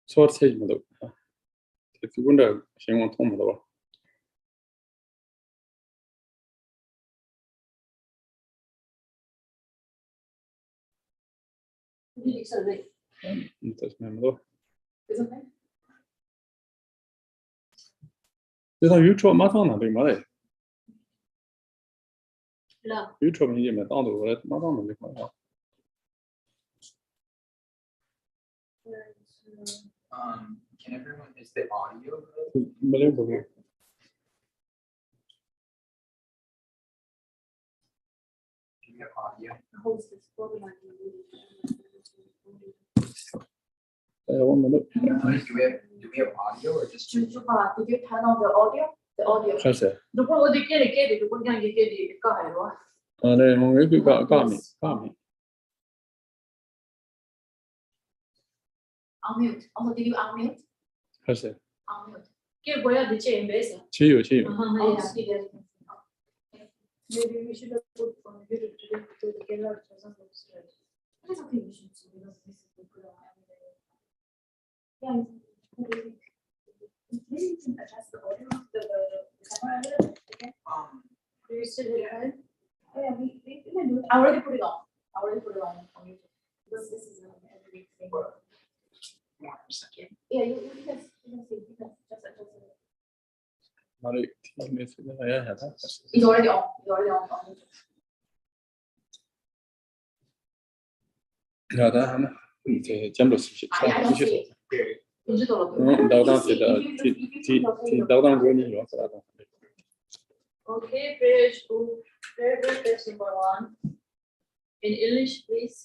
Source model. If you wonder, she won't tell me the It's okay. This is YouTube. Madonna, be my. YouTube, you met all the way. Madonna, be my. Can everyone, is the audio Melarepa. Do you have audio? 1 minute. Do we have audio or just? Did you turn on the audio? The audio. How's that? The one they get it, the one you get it, go ahead. Got me. Unmute. Also, did you unmute? How's that? Unmute. Give where the chain base. Chill. Maybe we should have put on the video to get out of some straight. It's okay, we should see because this is the good one. Maybe you can adjust the audio, the camera a little bit again. Do you still hear it? Oh, yeah, we can do it. I already put it on YouTube because this is every thing. Yeah, you can see, you can just adjust it. It's already on. YouTube. Yeah, that it's jump to I don't see it. Okay, page 2, paragraph number 1. In English, please.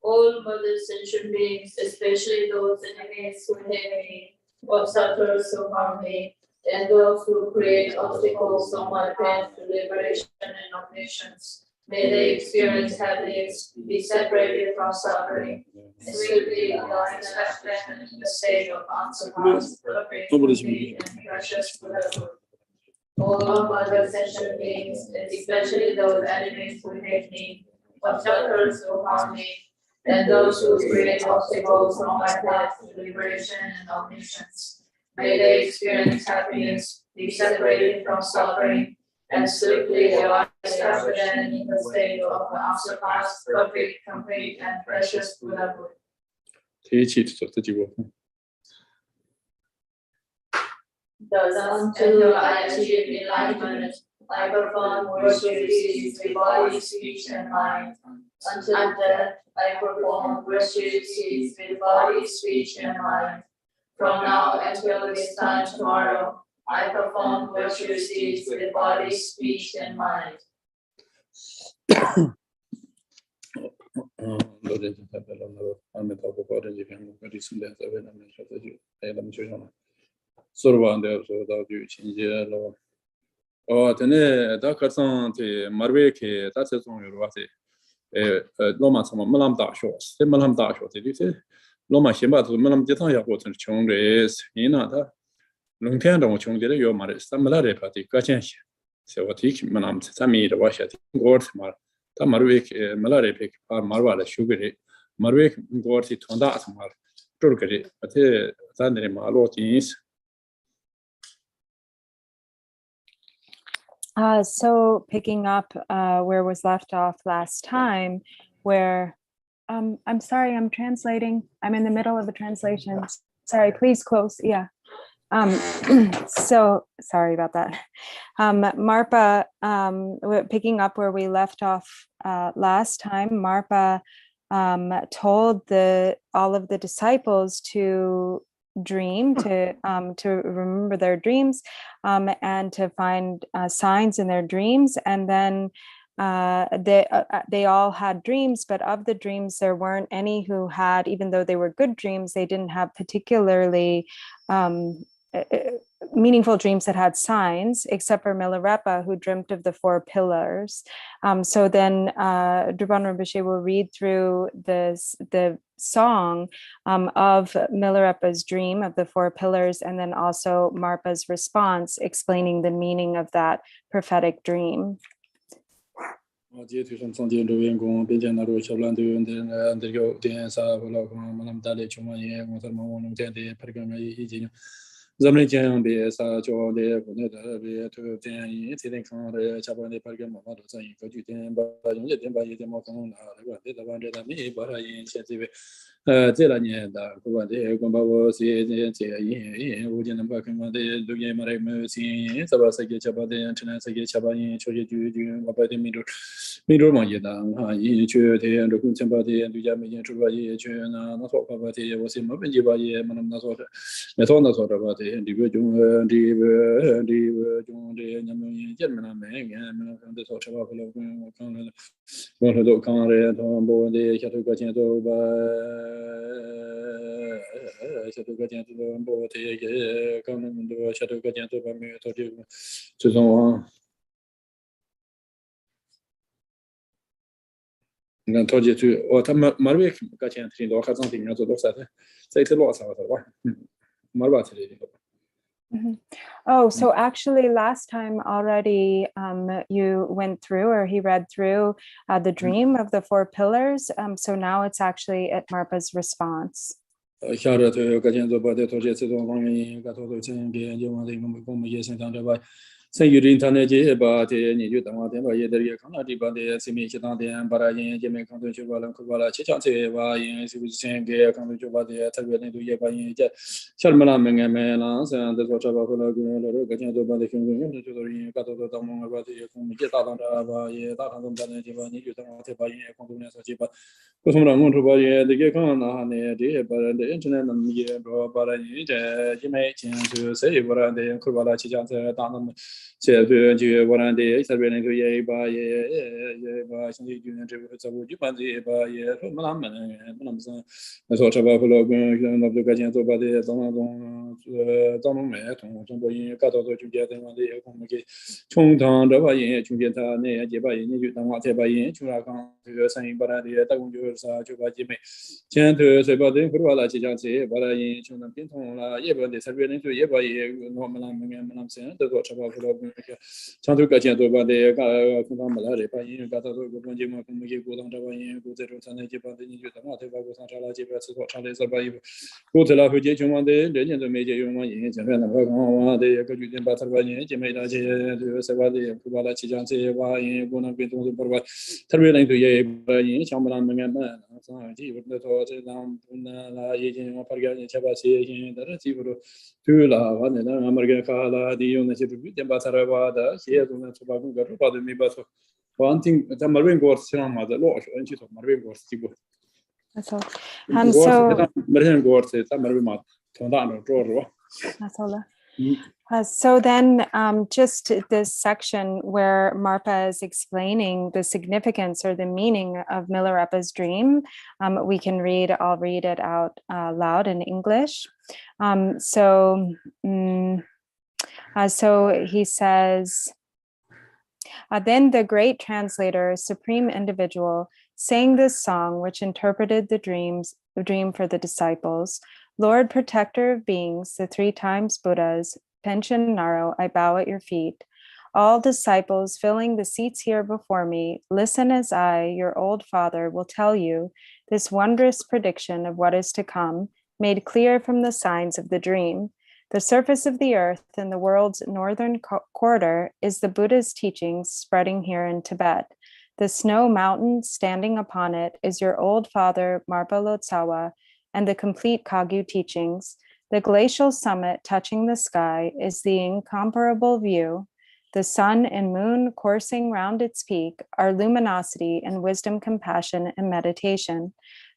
All mother sentient beings, especially those enemies who hate me, obstacles who harm me, and those who create obstacles on my path to liberation and of nations, may they experience happiness, be separated from suffering, and swiftly lie in the state of unsurpassed, perfect, complete, and precious forever. All other sentient beings, especially those enemies who hate me, obstacles who harm me, and those who create obstacles on my path to liberation and of nations, may they experience happiness, be separated from suffering, and swiftly rise after them in the state of unsurpassed, perfect, complete, and precious Buddhahood. Thus, until I achieve enlightenment, I perform worship deeds with body, speech, and mind. Until death, I perform worship deeds with body, speech, and mind. From now until this time tomorrow, I perform worship deeds with body, speech, and mind. Lama sama malam da sho, se malam da sho de se Lama xinba zu malam de tang ya go chen chong re yin na da long tian dong chong de yo ma re sa Melarepa de ga chen xi se wo ti malam sa mi de wa xia de go de ma da ma re ke Melarepa pa marwa la shu ge re ma re go ti tong da sa ma zhe ge re ate za de ma lo jin. So picking up where was left off last time, where I'm sorry, I'm translating. I'm in the middle of a translation. Sorry, please close. Yeah. So sorry about that. Marpa, picking up where we left off last time, Marpa told all of the disciples to dream, to remember their dreams, and to find signs in their dreams. And then they all had dreams, but of the dreams, there weren't any who had, even though they were good dreams, they didn't have particularly meaningful dreams that had signs, except for Milarepa, who dreamt of the 4 pillars. So then Drupon Rinpoche will read through the song of Milarepa's dream of the 4 pillars, and then also Marpa's response explaining the meaning of that prophetic dream. Zamling Jiang de Sa Jiao de Gune de Be Tu Tian Yi Ti Ting Kang de Cha Ban de Par Ge Ma Ma De Zhen Yi Ge Ju Tian Ba Yong De Tian Ba Yi De Mo Kang Na De Guan De Da Ban De Da Mi Ba Da Yin Xie Zi Wei Zhe La Nian Da Gu Guan De Guan Ba Wo Xie Jie Jie Yin Yin Wu Jian De Ba Kang Ma De Lu Ye Ma Re Mu Xin Sa Ba Sa Ge Cha Ba De Chen Sa Ge Cha Ba Yin Qiu Jie Ju Ju Ba Ba De Mi Zhu Ma Yi Dang Ha Yin Que De Ru Kun Chen Ba De Lu Jia Mi Yin Zhu Ba Yi Que Na Na So Ba Ba De Wo Xin Ma Ben Ji Ba Ye Ma Nam Na So Me So Na So Da Ba De Di Bu Jung Di Bu Jung De Nyam Yin Jian Me Na Me Yan Me Na De So Cha Ba Lo Kun Kang Le Wo Le Do Kang Re Tong Bo De Xia Tu Ge Jian Do Ba Xia Tu Ge Jian Do Bo De Ge Kang Le Do Xia Tu Ge Jian Do Ba Me To Ji Zhi Zong Wang 那陶冶去，他们马瑞个钱听到还长听人做多啥的，这一次老啥的吧，马瑞这里。Oh, so actually last time already you went through, or he read through the dream of the 4 pillars. So now it's actually at Marpa's response. 下着头个钱做把的陶冶这种方面，个头都真给就往这个我们也想当这吧。 生于人他那些把这你就等我等把也得也看到这把的生命其他的把它人见面看到就把人可把了，其他这把人是不是先给看到就把的特别那都也把人家，像么啦没眼没啦，像这说这把回来跟了个钱都把的兄弟们就都人个都都当忙把这些空也打当这把也打当这把那这把你就等我这把人空中那说这把，不从人工出把也这个看那呢这把人的现在那么也把人这因为钱就谁把人的可把了其他这打那么。 这对就我那的这边那个也把现在就这个这个就把这把也说没那么说那说这把后来跟那个个钱做把的当中买从中国人搞到就觉得我的我们给从当这把人从前他那这把人就当我这把人从那刚这个生意把他的打工就是啥就把姐妹前头谁把人或者来就讲这把人从那变通了也把的这边人就也把也我们那生都做这把后来 长途个钱多把的个空当没来的，把因为搞到这个关键嘛，我们给股东这把因股这种产业基本的你就等我这把股上查了几百次多，查了300亿，股这了会解决完的，人家都没解决完，因现在那个讲完的一个决定把300亿就没了，这就300亿，不把它期间这把因股能变动就不把，特别那个也把因想不到没干嘛，上基本的说这让那已经我发个人700些因，但是基本都对了，完了那我们个卡了的用那些点把300 的，些东西出发工作出发的没把错，完定在马瑞国是上嘛的老少人去从马瑞国是过。That's all. So马瑞国是在马瑞嘛，从大陆做是吧？ That's all. So then just this section where Marpa is explaining the significance or the meaning of Milarepa's dream, we can read, I'll read it out loud in English. So he says, then the great translator, supreme individual, sang this song which interpreted the dream for the disciples. Lord, protector of beings, the 3 times Buddhas, Pension Naro, I bow at your feet. All disciples filling the seats here before me, listen as I, your old father, will tell you this wondrous prediction of what is to come, made clear from the signs of the dream. The surface of the earth in the world's northern quarter is the Buddha's teachings spreading here in Tibet. The snow mountain standing upon it is your old father, Marpa Lotsawa, and the complete Kagyu teachings. The glacial summit touching the sky is the incomparable view. The sun and moon coursing round its peak are luminosity and wisdom, compassion, and meditation.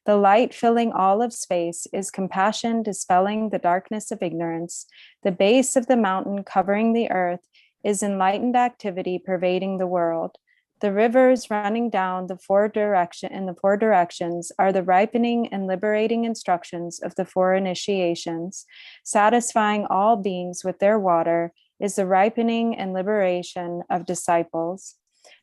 The light filling all of space is compassion dispelling the darkness of ignorance. The base of the mountain covering the earth is enlightened activity pervading the world. The rivers running down in the four directions are the ripening and liberating instructions of the four initiations. Satisfying all beings with their water is the ripening and liberation of disciples.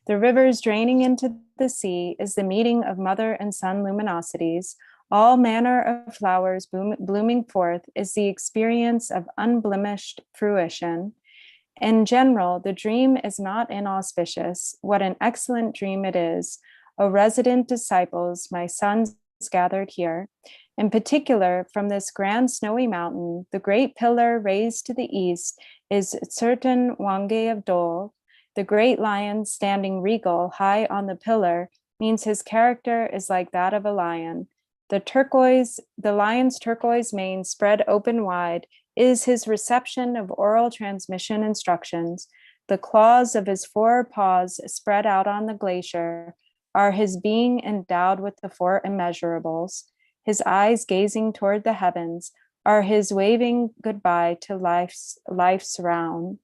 The rivers draining into the sea is the meeting of mother and son luminosities. All manner of flowers blooming forth is the experience of unblemished fruition. In general, the dream is not inauspicious. What an excellent dream it is. O resident disciples, my sons gathered here. In particular, from this grand snowy mountain, the great pillar raised to the east is certain Wange of Dole. The great lion standing regal high on the pillar means his character is like that of a lion. The lion's turquoise mane spread open wide is his reception of oral transmission instructions. The claws of his four paws spread out on the glacier are his being endowed with the four immeasurables. His eyes gazing toward the heavens are his waving goodbye to life's round.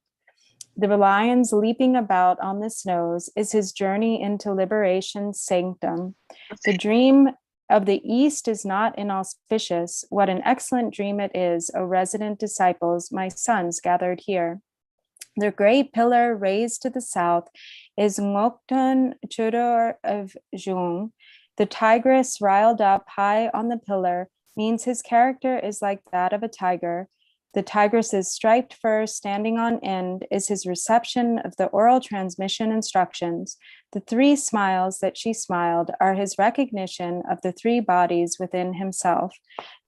The lions leaping about on the snows is his journey into liberation's sanctum. The dream of the east is not inauspicious. What an excellent dream it is, O resident disciples, my sons gathered here. The great pillar raised to the south is Ngokton Chudor of Zhong. The tigress riled up high on the pillar means his character is like that of a tiger. The tigress's striped fur standing on end is his reception of the oral transmission instructions. The three smiles that she smiled are his recognition of the three bodies within himself.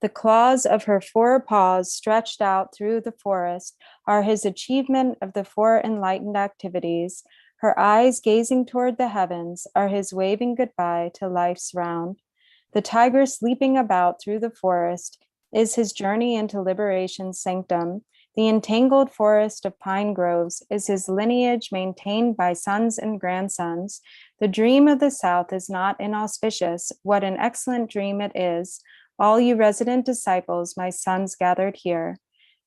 The claws of her four paws stretched out through the forest are his achievement of the four enlightened activities. Her eyes gazing toward the heavens are his waving goodbye to life's round. The tigress leaping about through the forest is his journey into liberation's sanctum. The entangled forest of pine groves is his lineage maintained by sons and grandsons. The dream of the south is not inauspicious. What an excellent dream it is. All you resident disciples, my sons gathered here.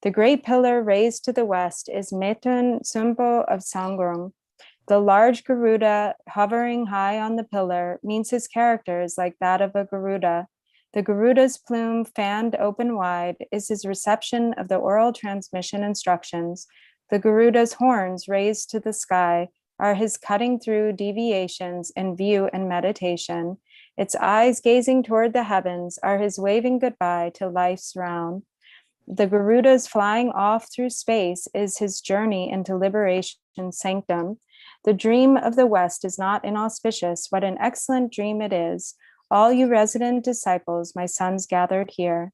The great pillar raised to the west is Metun Sumpo of Sangrum. The large Garuda hovering high on the pillar means his character is like that of a Garuda. The Garuda's plume fanned open wide is his reception of the oral transmission instructions. The Garuda's horns raised to the sky are his cutting through deviations in view and meditation. Its eyes gazing toward the heavens are his waving goodbye to life's round. The Garuda's flying off through space is his journey into liberation's sanctum. The dream of the west is not inauspicious. What an excellent dream it is. All you resident disciples, my sons gathered here.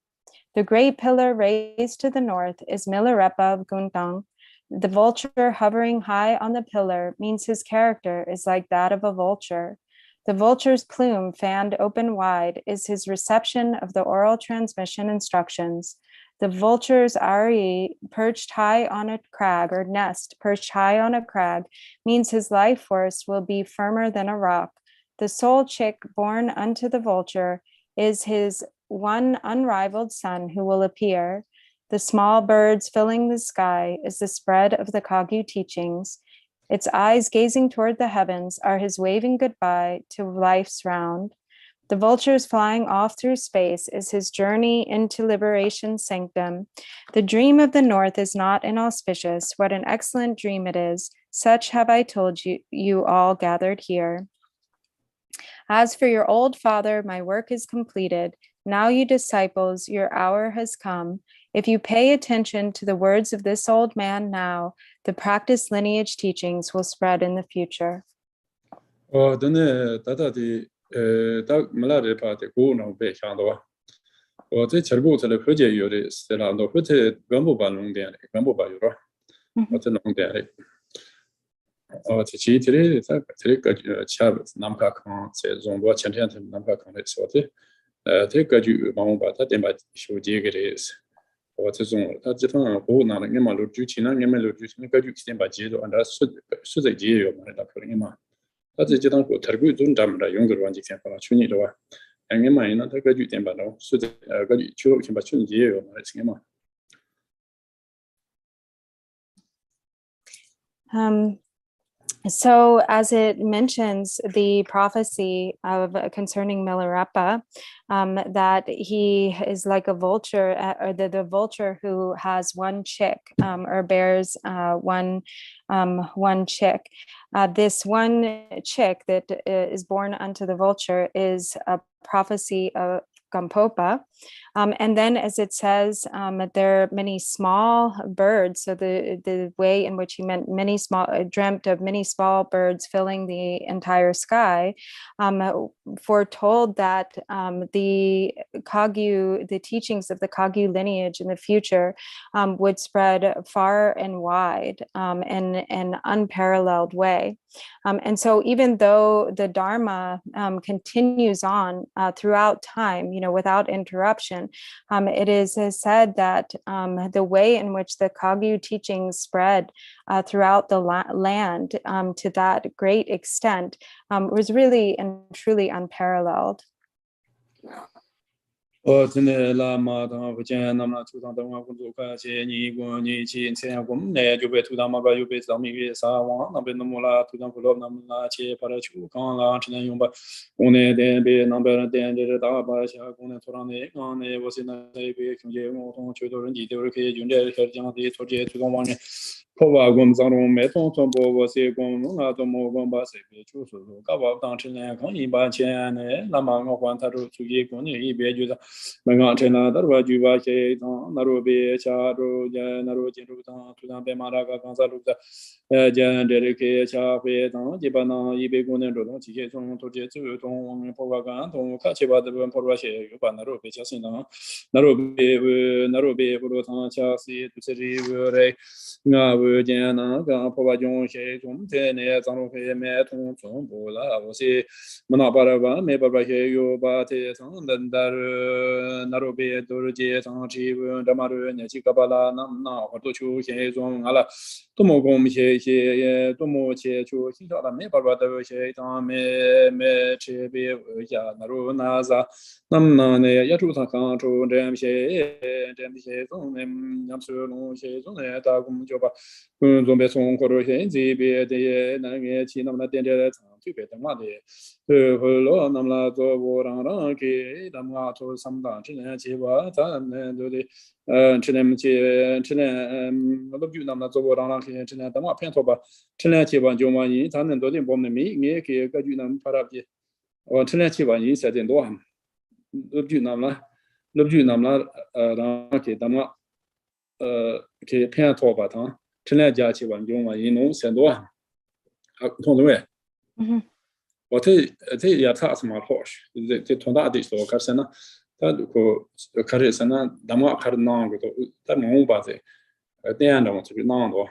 The great pillar raised to the north is Milarepa of Guntang. The vulture hovering high on the pillar means his character is like that of a vulture. The vulture's plume fanned open wide is his reception of the oral transmission instructions. The vulture's arie perched high on a crag or nest perched high on a crag means his life force will be firmer than a rock. The sole chick born unto the vulture is his one unrivaled son who will appear. The small birds filling the sky is the spread of the Kagyu teachings. Its eyes gazing toward the heavens are his waving goodbye to life's round. The vulture's flying off through space is his journey into liberation's sanctum. The dream of the north is not inauspicious. What an excellent dream it is. Such have I told you all gathered here. As for your old father, my work is completed. Now, you disciples, your hour has come. If you pay attention to the words of this old man now, the practice lineage teachings will spread in the future. 딱 Melarepa de go no be chang do wa zhe cherbu zhe le he jie yu de se la do he te gan bu ba long dian le gan bu ba yu ro wa zhe long dian le zhe chi ti le ta zhe ge cha nam ka kang zhe zong bo chen chen nam ka kang le so de te ge ju ma ba ta den ba xiu ji ge de 我这种他这趟过那了，俺嘛路主去那，俺们路主去那个就先把节奏按照实在节有嘛，那可能嘛。他这趟过特别重咱们的用个软件法了，去年的话，俺嘛呢，他个就点把到实在个就就先把去年节有嘛，是嘛。So, as it mentions the prophecy of concerning Milarepa, that he is like a vulture, or the vulture who has one chick, or bears one chick. This one chick that is born unto the vulture is a prophecy of Gampopa. And then, as it says, there are many small birds. So the way in which he meant dreamt of many small birds filling the entire sky, foretold that the teachings of the Kagyu lineage in the future would spread far and wide in an unparalleled way. And so, even though the Dharma continues on throughout time, without interruption, it is said that the way in which the Kagyu teachings spread throughout the land to that great extent was really and truly unparalleled. 真的Lama当不见，那么土堂等我工作快些，你过你去参加我们呢，就被土堂嘛个又被上面给撒网，那边那么啦，土堂不落那么啦，去把它去干啦，只能用把我呢点被那边点这大把下我呢土堂呢，我呢我现在这边兄弟我同全都人地都是可以用这些讲的，做这土堂网呢。破瓦工张龙没通传播我些工农啊，都莫光把谁别就是说，搞不当成呢，抗一把钱呢，那么我还他就出去工呢，一边就是，那个成了，他说就把些当，那罗别下周见，那罗进入当，突然被马拉个刚才录的，见这里给下回当，基本上一边工呢，这种机械从都接走从破瓦干，从看起把这边破瓦些，有把那罗别下身当，那罗别不罗当下些都是这个。nga wo jian na ga po ba jong she zong te ne zang lu he me tong zong bu la wo si ma na ba ba me ba he yo ba te sang dan da na ro be do je sang chi wo da ma ro ne chi ga ba la na ho do chu he zong ala to mo gong she ye to mo che chu xin da me ba da she ta me che be ya na ro na za nam na ne ya chu sa ka chu dem she zong ne nam su lu she zong ne da gong就把准备从或者现这边的那个去那么点点长这边的嘛的后来那么做我让给那么做三大只能去吧咱们都得只能去只能我都就那么做我让给只能等我偏错吧只能去吧就嘛你咱们都得我们没给个就能把它的我只能去吧你才点多都就那么让给他们给偏错吧他陈来家去完用嘛因农很多啊同志们我这也差什么好这同大的说可是呢他可是呢咱们可能那个都他农把这电的我这边那多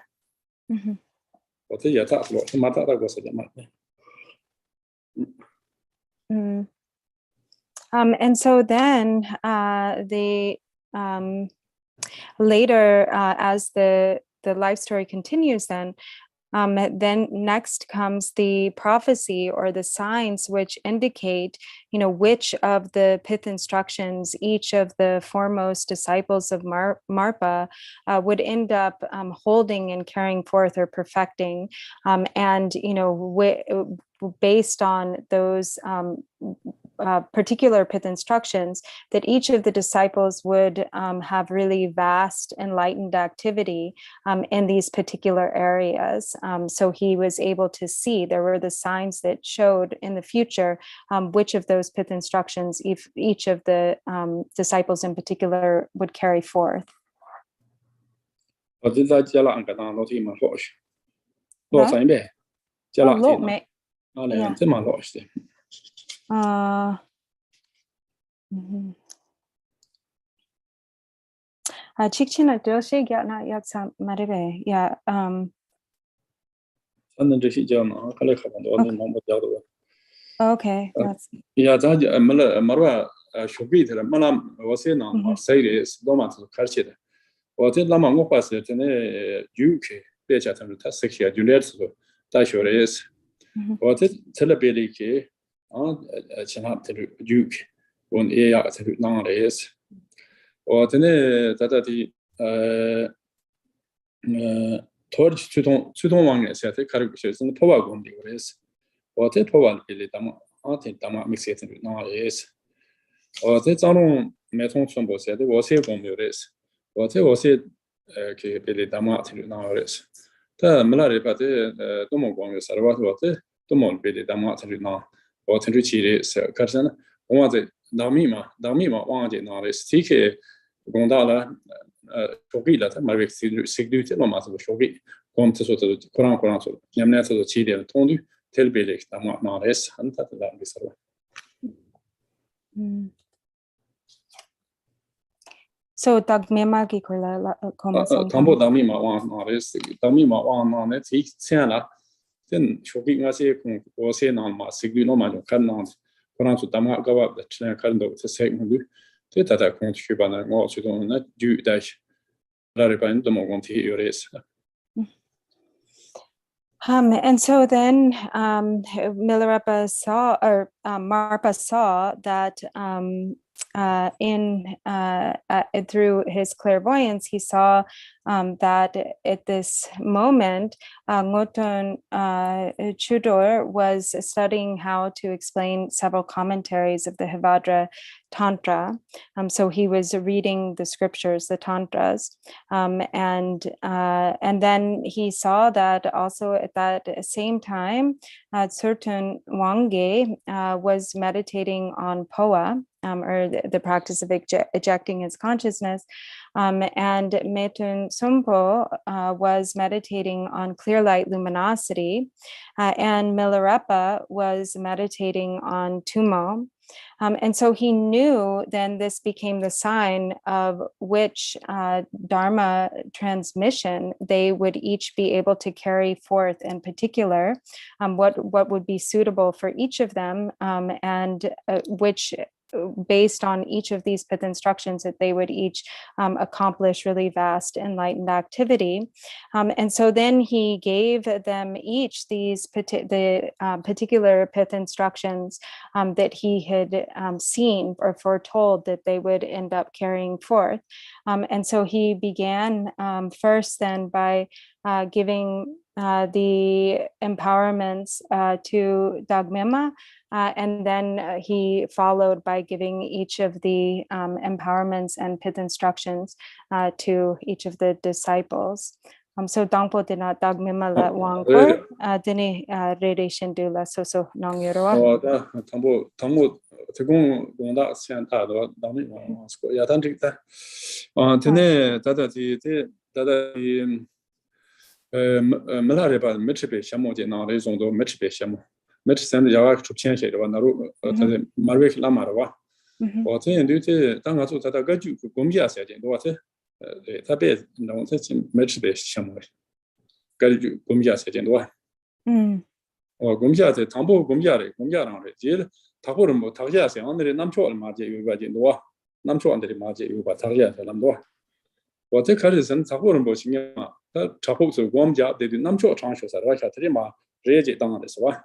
我这也差不多他妈大过是的嘛And so then later, as the life story continues, then next comes the prophecy or the signs which indicate, which of the pith instructions each of the foremost disciples of Marpa would end up holding and carrying forth or perfecting, and based on those particular pith instructions, that each of the disciples would have really vast enlightened activity in these particular areas. So he was able to see, there were the signs that showed in the future which of those pith instructions each of the disciples in particular would carry forth. Chikchina doshe gyana yaksa marebe yeah okay that's yeah that Marpa should be the malam was in on say this don't want to catch it 我这Lama我把是真的UK 别家他们他是些就来是大学的是，我这了别的去其他的UK 我也要这那的是，我真的在这里托最终往年是在开始学生破瓦工的我是，我这破瓦别的他们没写成那的是，我这张龙没从全部写的我写过没有的是。我是给别的他们听那的是，但Melarepa这多么光有啥的话，我这多么别的他们听那，我听出去的是，可是呢，我这当面嘛，忘记那的是，这个讲到了手机了，他买个6这嘛是手机，我们这说这Quran说，你们那说7点通的，特别的他们那的是，很大的那个是吧？So dagmema ki kola koma song. 当当面嘛，往那的是，当面嘛往那的提前了，真手机那些我些那嘛，手机那嘛就看那，可能是他们搞不的，现在看到这些东西，这大家空去吧呢，我去动那就在，那里边都没问题有的是。And so then Milarepa saw, or Marpa saw that through his clairvoyance, he saw that at this moment, Ngoton Chudor was studying how to explain several commentaries of the Hivadra Tantra. So he was reading the scriptures, the Tantras, and then he saw that also at that same time, certain Wange was meditating on Poa, or the practice of ejecting his consciousness, and Metun Sumpo was meditating on clear light luminosity, and Milarepa was meditating on Tumo. And so he knew then this became the sign of which Dharma transmission they would each be able to carry forth in particular, what would be suitable for each of them, and which based on each of these pith instructions that they would each accomplish really vast enlightened activity. And so then he gave them each these particular pith instructions that he had seen or foretold that they would end up carrying forth. And so he began first then by giving the empowerments to Dagmema, and then he followed by giving each of the empowerments and pith instructions to each of the disciples. So Dangpo did not Dagmema la wangkor, dini relation do la so nong yoroa. 당보 대공 공다 시한다도 남이 와서 야단 직다 전에 다다지 Melarepa Metribe Shamoji now is on the Metribe Shamo. Metrisan Yawak to change it one Marvik Lamarwa. Or then do the Tangasu Tatagaju, Gumbia said in water. Tabe, no, that's Metribe Shamo. Gaju Gumbia said in one. Or Gumbia, the Tambo Gumbia, Jail, Tahorum, Tajas, under the Namcho Maji, you got in the war. Namcho under the Maji, you got Tajas, Lambo. What the Carlson, Tahorum Boshima. Chapo warm job, they did not show chances at Rachatrima, Rege down as well.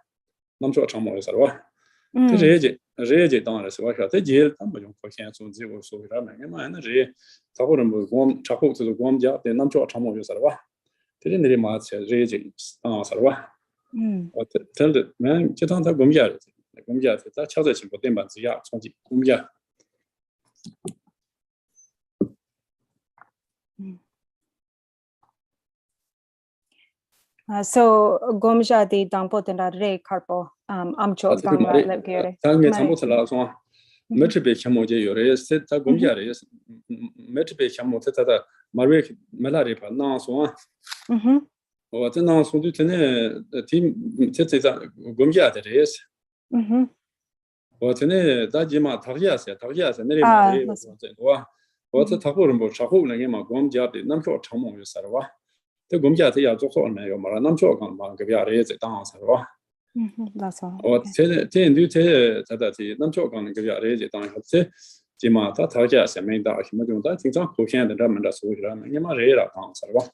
Not show Chamo as well. Rege down as well. The jail, Tambo for cancel zero so and Re Tahorum warm Chapo to the warm job, they not show Chamo as well. They didn't remark Rege down as well. What tell the man, get on the Gumbia, that challenge for them, but the yacht, Gumbia. So Gomja di Dangpo tenda re karpo amcho bangla lepgere. Tangi tambo tala so Metribe Chamoje yore set ta Gomja re Metribe Chamo tata Marvik Melarepa na so o tena so du tene team teta Gomja de res o tene da jima tagias nere ma re o ta tagorum bo chaho nge ma Gomja de namcho chamo yo sarwa. The Gumja ya so on your Maranam Chokan, Gavia is a dance. That's all. Or 10 do that, Namchokan, Gavia is a dance. 嘛他他家是没到什么种的经常口现的这么的所以说你嘛热了当是吧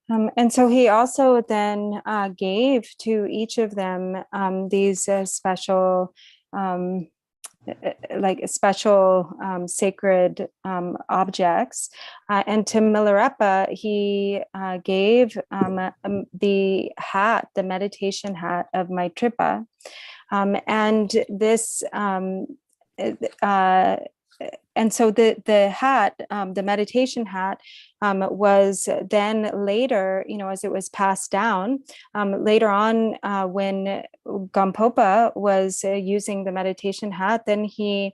And so he also then gave to each of them these special sacred objects. And to Milarepa, he gave the hat, the meditation hat of Maitripa. And this and so the hat, the meditation hat, was then later, as it was passed down, later on when Gampopa was using the meditation hat, then he,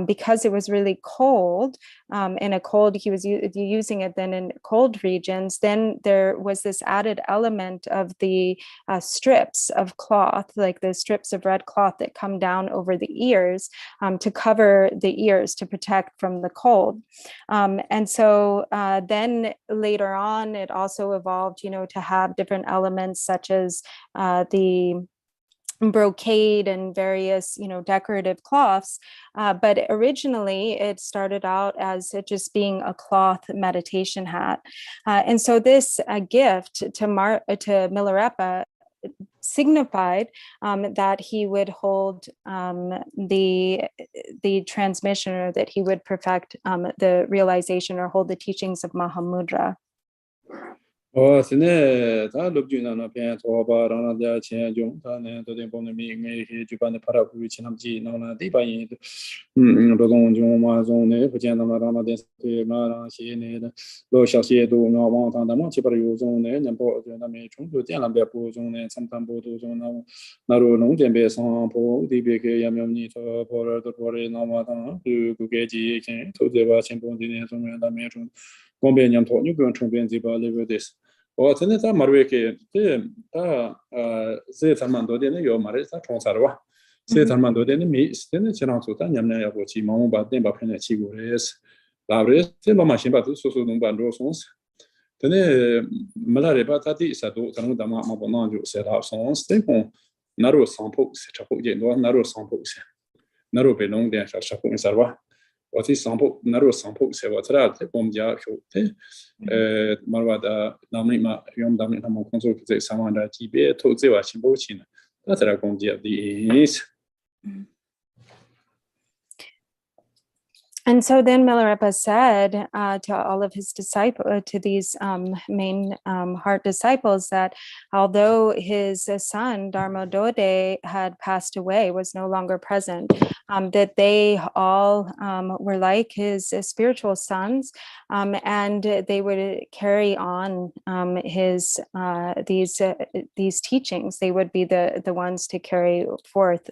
because it was really cold, he was using it then in cold regions, then there was this added element of the strips of cloth, like the strips of red cloth that come down over the ears to cover the ears to protect from the cold. And so then later on, it also evolved, to have different elements such as the brocade and various, decorative cloths. But originally it started out as it just being a cloth meditation hat. And so this gift to Milarepa signified that he would hold the transmission, or that he would perfect the realization or hold the teachings of Mahamudra. 现在他陆军那边做吧，让人家钱用，他呢昨天帮那边那举办的帕拉库去他们去弄了，第八年的，这种就嘛种呢，不见他们让那电视对嘛让些呢的，老小些都那网上他们去把有种呢，人包就那边中途点那边播种呢，参参播都种那如农田边上播，这边给也没有你说播了都播了，那么他就估计几千，投资吧，钱包今年种那边种，光边年头你不用充边这把那个的。 真的在马瑞克，这才蛮多的，那有马瑞在冲啥的吧？这才蛮多的，那没，真的经常做，但你们要过去，忙把电把喷的起过来是，那不是这老马先把都说弄办着送是，真的没来的把他第三度，咱们他妈不能就写他送是，这种那路上铺是吃后见多，那路上铺是，那路被弄点是吃后是吧？ 我在上铺，那路上铺是我知道，在我们家说的，马拉的那么嘛，用他们工作在上万的级别投资哇，全部去呢，那在那工作的意思。And so then Milarepa said to all of his disciples, to these main heart disciples, that although his son Dharmadode had passed away, was no longer present, that they all were like his spiritual sons, and they would carry on his these teachings. They would be the ones to carry forth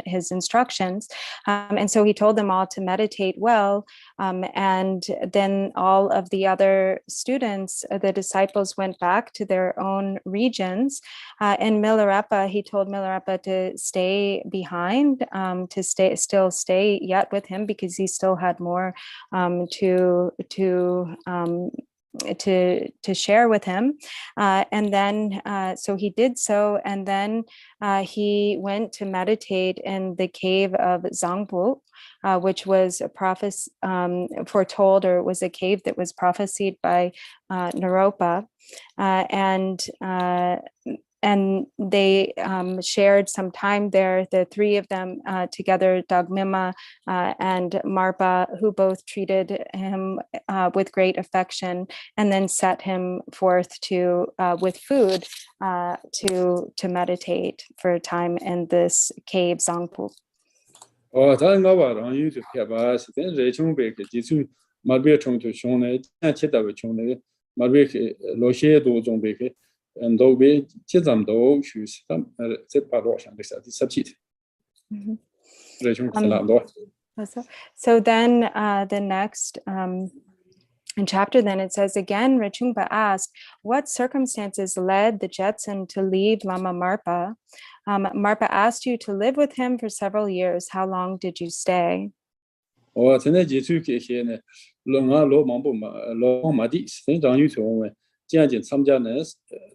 his instructions, and so he told them all to meditate well. And then all of the other students, the disciples, went back to their own regions. And Milarepa, he told Milarepa to stay behind, to still stay yet with him, because he still had more to share with him. And then so he did so, and then he went to meditate in the cave of Zhongpu, which was foretold, or was a cave that was prophesied by Naropa. And they shared some time there, the three of them together, Dogmima and Marpa, who both treated him with great affection, and then set him forth with food to meditate for a time in this cave, Zhongpu. 他我把让有就开吧，是但热情别个，就是马别冲突凶的，但其他不凶的，马别个老些多种别个。 都被这咱们都去是咱这把多上的啥的17的，这种是哪多？So then the next chapter, then it says again, Rinchen asked, what circumstances led the Jetson to leave Lama Marpa? Marpa asked you to live with him for several years. How long did you stay? 我现在接触这些呢，老忙不嘛，老忙的，现在有从问。 这样子参加呢，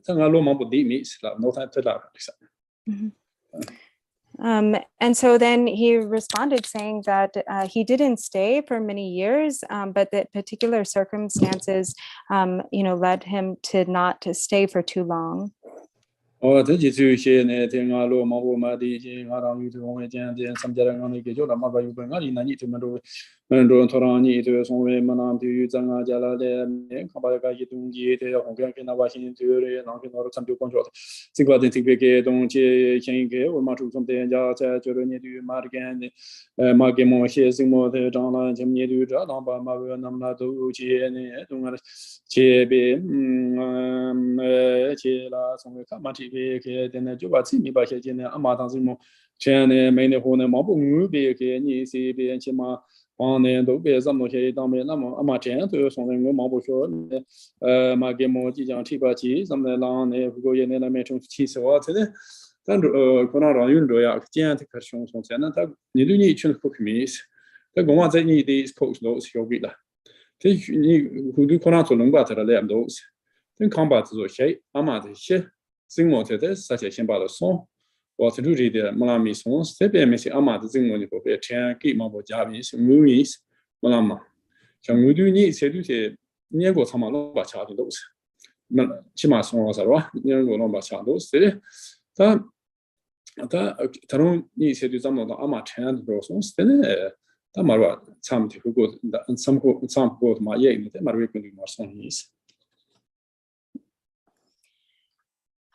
在俺罗马不地没是了，那他来了，是。And so then he responded saying that he didn't stay for many years, but that particular circumstances, led him to not to stay for too long.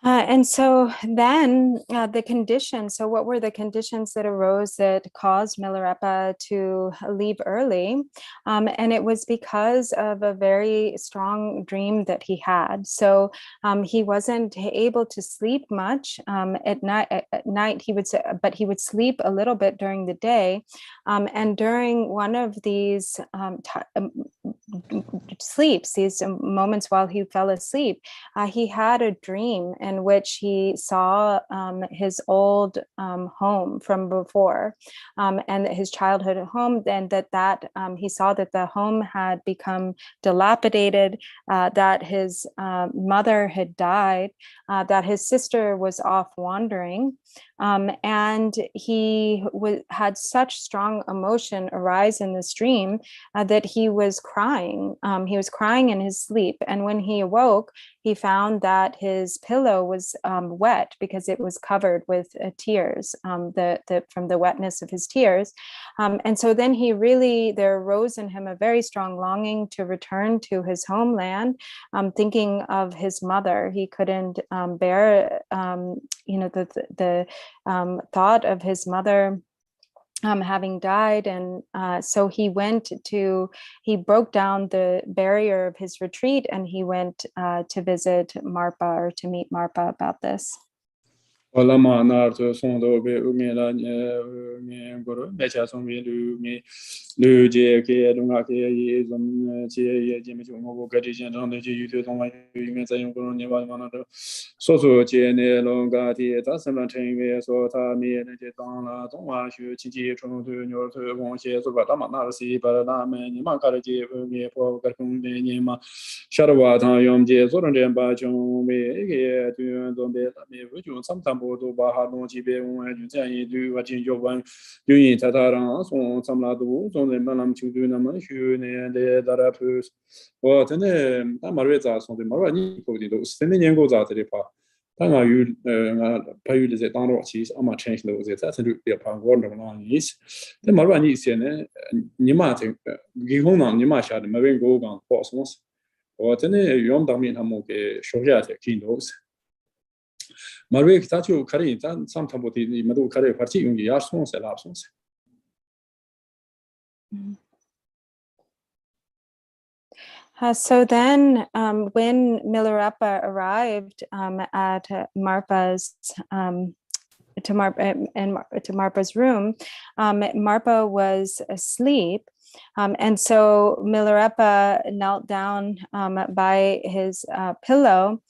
And so then the conditions, so what were the conditions that arose that caused Milarepa to leave early? And it was because of a very strong dream that he had. So he wasn't able to sleep much at night he would say, but he would sleep a little bit during the day. And during one of these sleeps, these moments while he fell asleep, he had a dream in which he saw his old home from before, and his childhood home, and that he saw that the home had become dilapidated, that his mother had died, that his sister was off wandering, and he had such strong emotion arise in this dream that he was crying. He was crying in his sleep, and when he awoke, he found that his pillow was wet because it was covered with tears, from the wetness of his tears. And so then there arose in him a very strong longing to return to his homeland, thinking of his mother. He couldn't bear, the thought of his mother having died, and so he broke down the barrier of his retreat, and he went to visit Marpa, or to meet Marpa about this. Lama narto sondo be umela me goro mecha sombi lu je ke dunga ke ye zum che ye je me mo bo ga ji jan dang de ji yu de dong wa yu me zai yong goro ne ba ma na de so so je ne long ga ti ta san lan chen ye so ta mi ne je dang la dong wa xu qin ji chong de nyo de gong xie so ba da ma na si ba na me ni ma ka de je me po ga kong de ni ma sha de wa ta yom je so ren de ba chong me ge tu dong de me wu ju sam tam do ba ha dong ji be wen ju zai yi du wa jin yo wan yu yin ta ta ran song sam la du song de ma lam chu du na ma xu ne de da ra pu wo de ne ta ma rue za song de ma wa ni ko de do se ne nian go za de pa ta nga yu nga pa yu de ze dang ro qi ama change de ze za de de pa wo de ma ni de ma wa ni se ne ni ma de gi hong na ni ma sha de ma wen go gang po song wo de ne yom dang min ha mo ge shu ya de kin do Marpa tachu kari tan sam thambo ti madu kari parchi yungi yar song se lab song se. So then, when Milarepa arrived at Marpa's to Marpa's room, Marpa was asleep. And so Milarepa knelt down by his pillow,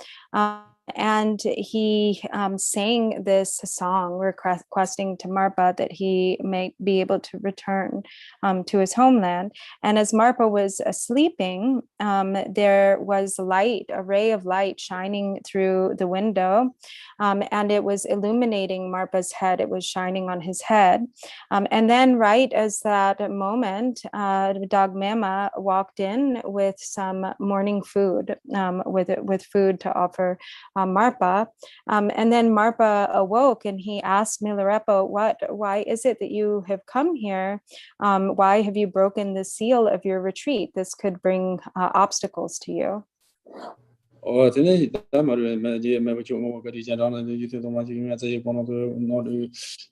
and he sang this song requesting to Marpa that he may be able to return to his homeland. And as Marpa was sleeping, there was light, a ray of light shining through the window, and it was illuminating Marpa's head. It was shining on his head. And then right as that moment, Dog Mama walked in with some morning food, with food to offer Marpa. And then Marpa awoke and he asked Milarepa, why is it that you have come here? Why have you broken the seal of your retreat? This could bring obstacles to you. Today, the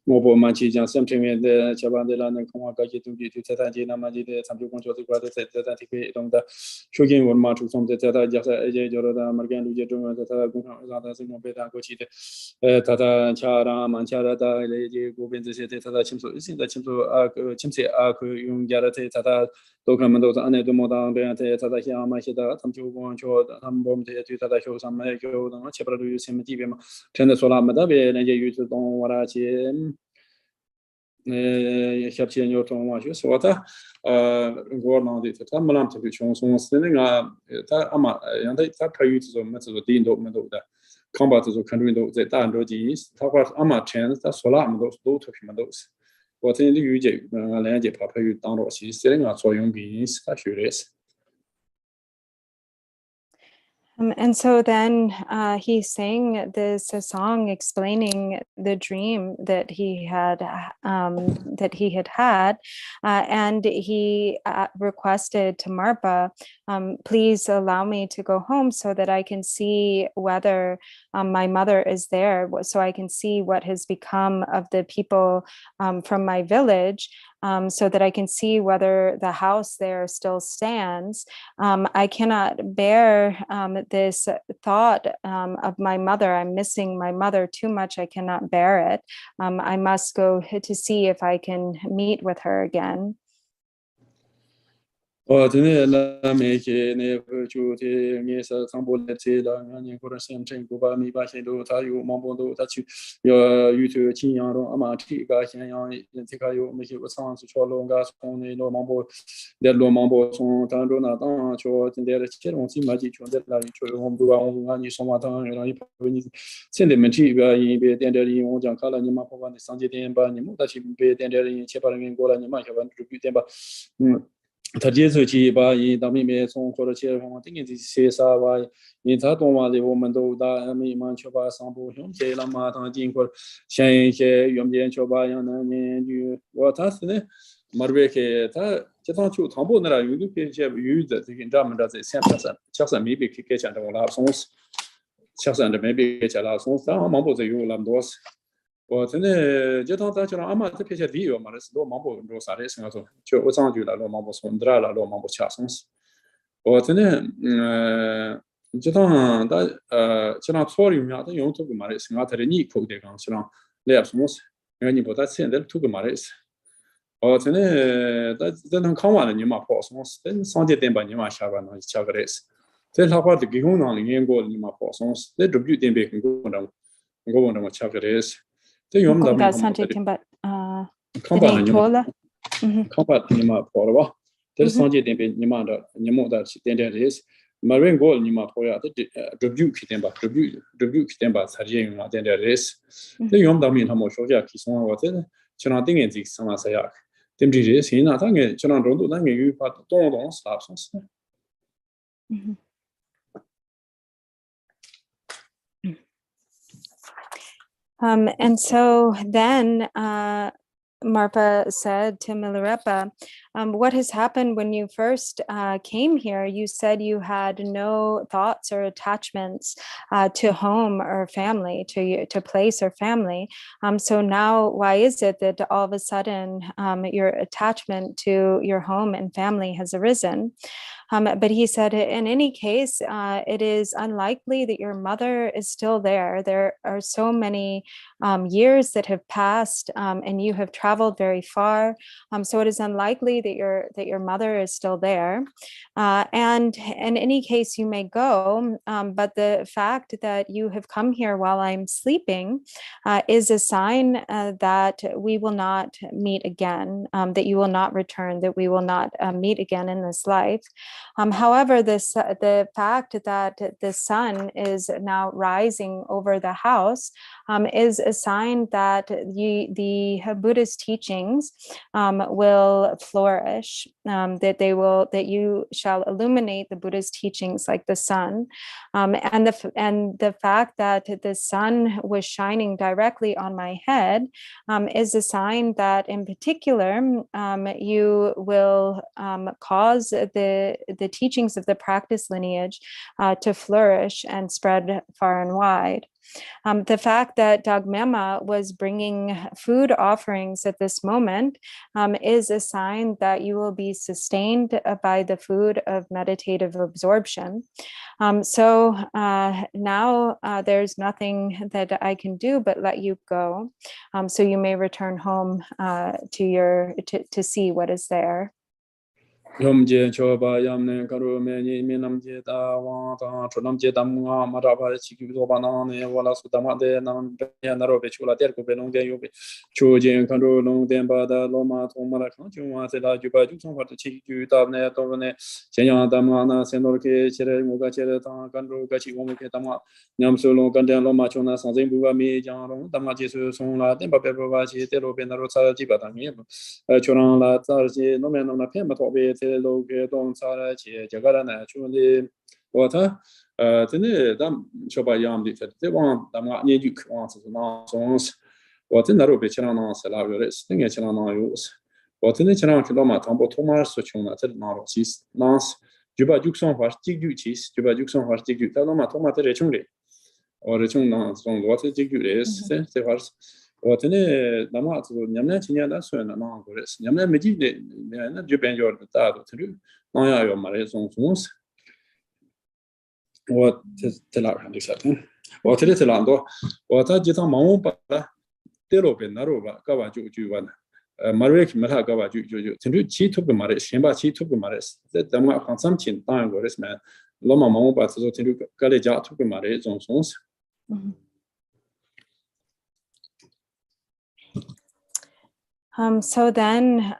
mobile manchi jang something the Chabandela and Komaka to Tata Majid, some people to the on the shooting or march from the Tata Jasa Jordan, Margan, Tata Beta, Tata Chara, Manchara, Lady, Gobin, the City, Tata Chimso, isn't the Chimso Aku, Yung Jarate, Tata, Dokamando, and the Modan, Tata Yamashida, some two one short, some bomb to Tata show some Mako, Chapra, Cemetery, Tendesola Madabe, and you used to don't watch him. Captain your tongue was so what going on the Tamalam to be shown so sending a Ama and they pay you to the method of the Indo that combat is a country that Dorjee talk about Ama chance that Solam those do to him those. What in the UJ land Papa you down or she's selling out so young beings, that's curious. And so then he sang this song explaining the dream that he had had, and he requested to Marpa, please allow me to go home so that I can see whether my mother is there, so I can see what has become of the people from my village. So that I can see whether the house there still stands. I cannot bear this thought of my mother. I'm missing my mother too much. I cannot bear it. I must go to see if I can meet with her again. Today, let me never to the Mesa Sambolete, and Coruscant, Goba, me by Shado, Tayu, Mambondo, that you to Chinyaro, Amati, Gayan, Tikayo, make it with sounds to Cholo, Gas, only no Mambo, the Lomambo, Tandrona, Chot, and there is Cheron, Magic, on that line, Home, Somata, send them a cheap, Denderi, Jankala, Yamapo, and Sanjay, and Banimu, that she be Denderi, Cheparan, Gola, and Maka, and to them. Tajizu by Dami Song for the chair, I think it is Cesa, in Tatoma, the woman do that, I mean, Manchoba, Sambo, Lama, Jinko, Shan, Yumbian Choba, and you what has it? Marbeke, Jeton to Tambona, you use that you can drum does it, Chasa maybe catch and all our songs, Chasa and maybe catch a lot of songs, Mambo, the Yulam我真的就当在就让阿妈这片些理由嘛，那是罗芒波罗啥的，什么说，就我上去了罗芒波松德了罗芒波恰松斯，我真的就当他就让错里面他用这个嘛的，是俺他的你口的讲，就让来松斯，因为你不在现在这个嘛的是，我真的在能看完了你嘛跑松斯，等上节点把你嘛下班了下个的是，在他把这个功能里面过你嘛跑松斯，在这边点别跟我问我下个的是。Combat Sanjay Timbat Combat Combat Nima Porva. There's Sanjay Nimada, Nimoda, Denderis, Marine Gold Nima Poya, the rebuke Kitemba, rebuke Kitemba, Sajin, Denderis. The Yom Damin Hamoshoja, Kison, whatever, Chanting and Zix, Samasayak. Timjis, he not hang it, Chanan Rondo, Lang, you but don't stop. And so then Marpa said to Milarepa, what has happened when you first came here? You said you had no thoughts or attachments to home or family, to place or family. So now why is it that all of a sudden your attachment to your home and family has arisen? But he said, in any case, it is unlikely that your mother is still there. There are so many years that have passed, and you have traveled very far. So it is unlikely that your mother is still there. And in any case, you may go. But the fact that you have come here while I'm sleeping is a sign that we will not meet again, that you will not return, that we will not meet again in this life. However, the fact that the sun is now rising over the house is a sign that the Buddhist teachings will flourish, that you shall illuminate the Buddha's teachings like the sun, and the fact that the sun was shining directly on my head is a sign that, in particular, you will cause the teachings of the practice lineage to flourish and spread far and wide. The fact that Dagmema was bringing food offerings at this moment is a sign that you will be sustained by the food of meditative absorption. So now there's nothing that I can do but let you go. So you may return home to see what is there. Yomje choba yamne karu meni minamje da wa ta chonamje damwa marapa chikyu soba nane wala sudama de nam ya narobe chula der ko belong de yobe chojen karu long den ba da loma thomara khang chuma se la juba ju song fa chikyu da ne to ne jenya damwa na senor ke chere moga chere ta kanru ka chi wong ke damwa nyam so long kan den loma chona sang jing bu ba mi jang rong damwa ji su song la den ba pe ba chi de lo be na ro sa ji ba da mi chorang la za ji no me no na pe ma to be lo ge dong sa la che ja ga la na chu li wo ta ne dam cho ba yam di te wang dam ga nie ju kwang sa na song wo te na ro be chana na sa la re s ne chana na yu wo te ne chana ke lo ma tam bo to ma so chung na te na ro si na ju ba ju song fa ji ju chi ju ba ju song fa ji ju ta lo ma to ma te re chung le o re chung na song wo te ji ju le se fa我真的那么子年年今年的算了那个是年年没几的那就变叫大的这个那样要买那种东西我这哪看的是我这里这两多我在街上忙把带路边那路吧搞完就完了马瑞没他搞完就真的起图个马的先把起图个马的这咱们看三千当然个是嘛老忙把这种真的搞来家图个马的这种东西So then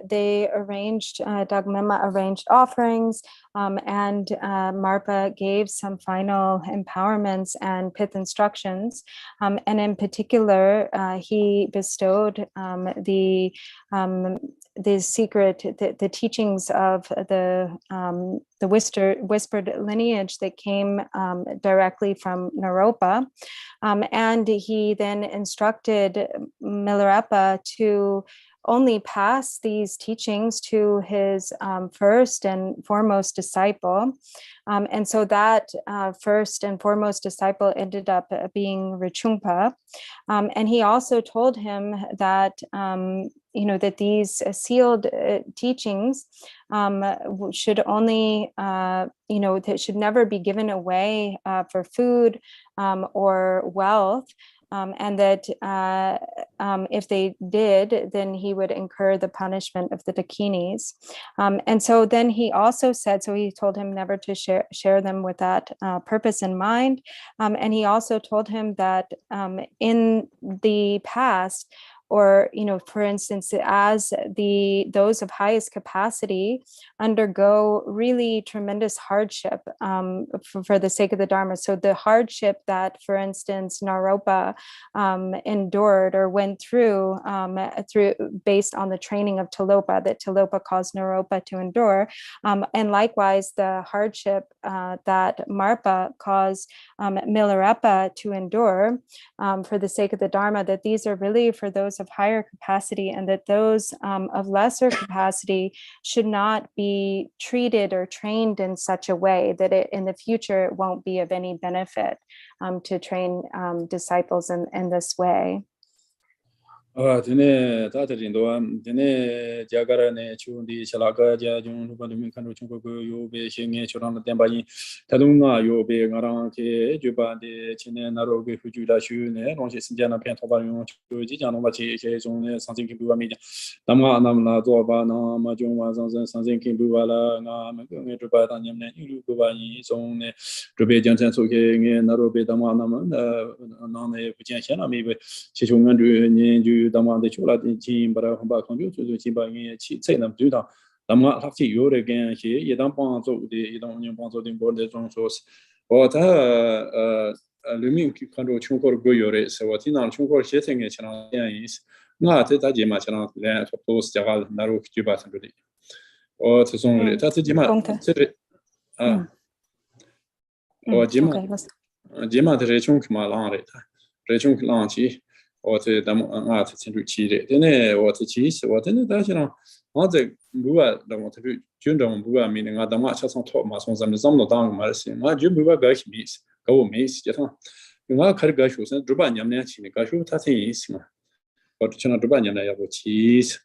they arranged, Dagmema arranged offerings, and Marpa gave some final empowerments and pith instructions. And in particular, he bestowed the secret, the teachings of the whispered lineage that came directly from Naropa. And he then instructed Milarepa to only pass these teachings to his first and foremost disciple. And so that first and foremost disciple ended up being Rinpoche. And he also told him that, that these sealed teachings should only, that should never be given away for food or wealth. And that if they did, then he would incur the punishment of the Dakinis. And so then he also said, so he told him never to share them with that purpose in mind. And he also told him that in the past, or, for instance, as those of highest capacity undergo really tremendous hardship for the sake of the Dharma. So the hardship that, for instance, Naropa endured or went through based on the training of Tilopa, that Tilopa caused Naropa to endure. And likewise, the hardship that Marpa caused Milarepa to endure for the sake of the Dharma, that these are really for those of higher capacity, and that those of lesser capacity should not be treated or trained in such a way that in the future it won't be of any benefit to train disciples in this way. Dine Tatarindoa, Dine Jagarane, Chundi, Chalaka, Jajun, Lubamin, Kanduchuko, Yobe, Shingi, Churan, Tembai, Tadunga, Yobe, Garanke, Juba, the Chine, Narobi, Fujuda, Shune, Ronchis, Jana, Pentobario, Janovachi, something can be a media. Dama, Namla, Doba, Nama, Juma, something can be Vala, Juba, Yamne, Lubani, Zone, Rube Jansen, Soke, Narobi, Dama, Name, Pujan, maybe Chichungan, Dama, the Chula, the team, but I'm back on you to the team by say them do that. Dama have to you again here, you don't want to the you don't want to import the own source. Or Lumin control Chunko Goyore, so what in our Chunko shitting is not that Jima channel land for post Jagal, Naruk, Juba, or to some that's Jima. Or Jima, the Rechunk Malan, Rechunk Lanchi. Or the art to cheat then or to cheese, what in the all the Bua, the want to do Jundon Bua, meaning other much as on top, Masons and some of down mercy. My Jumba Gash meets, go meets, Jeton. You are Kargashus and Drubanyam Nachi, Gashu Tatis, or China Drubanyam cheese,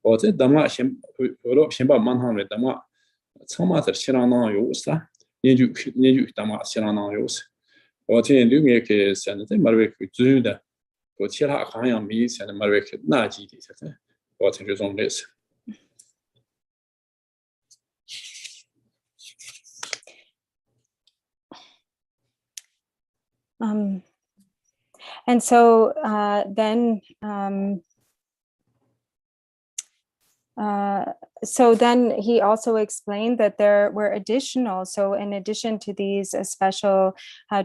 or the Dama Shimba Manham Dama, some other Shirana Yosta, Niju Dama Shirana Yos, or the Lumik and the Marvik with Zuda. Chira Kaya meets and Marek Naji, what is on this. And so then so then he also explained that there were additional, so in addition to these special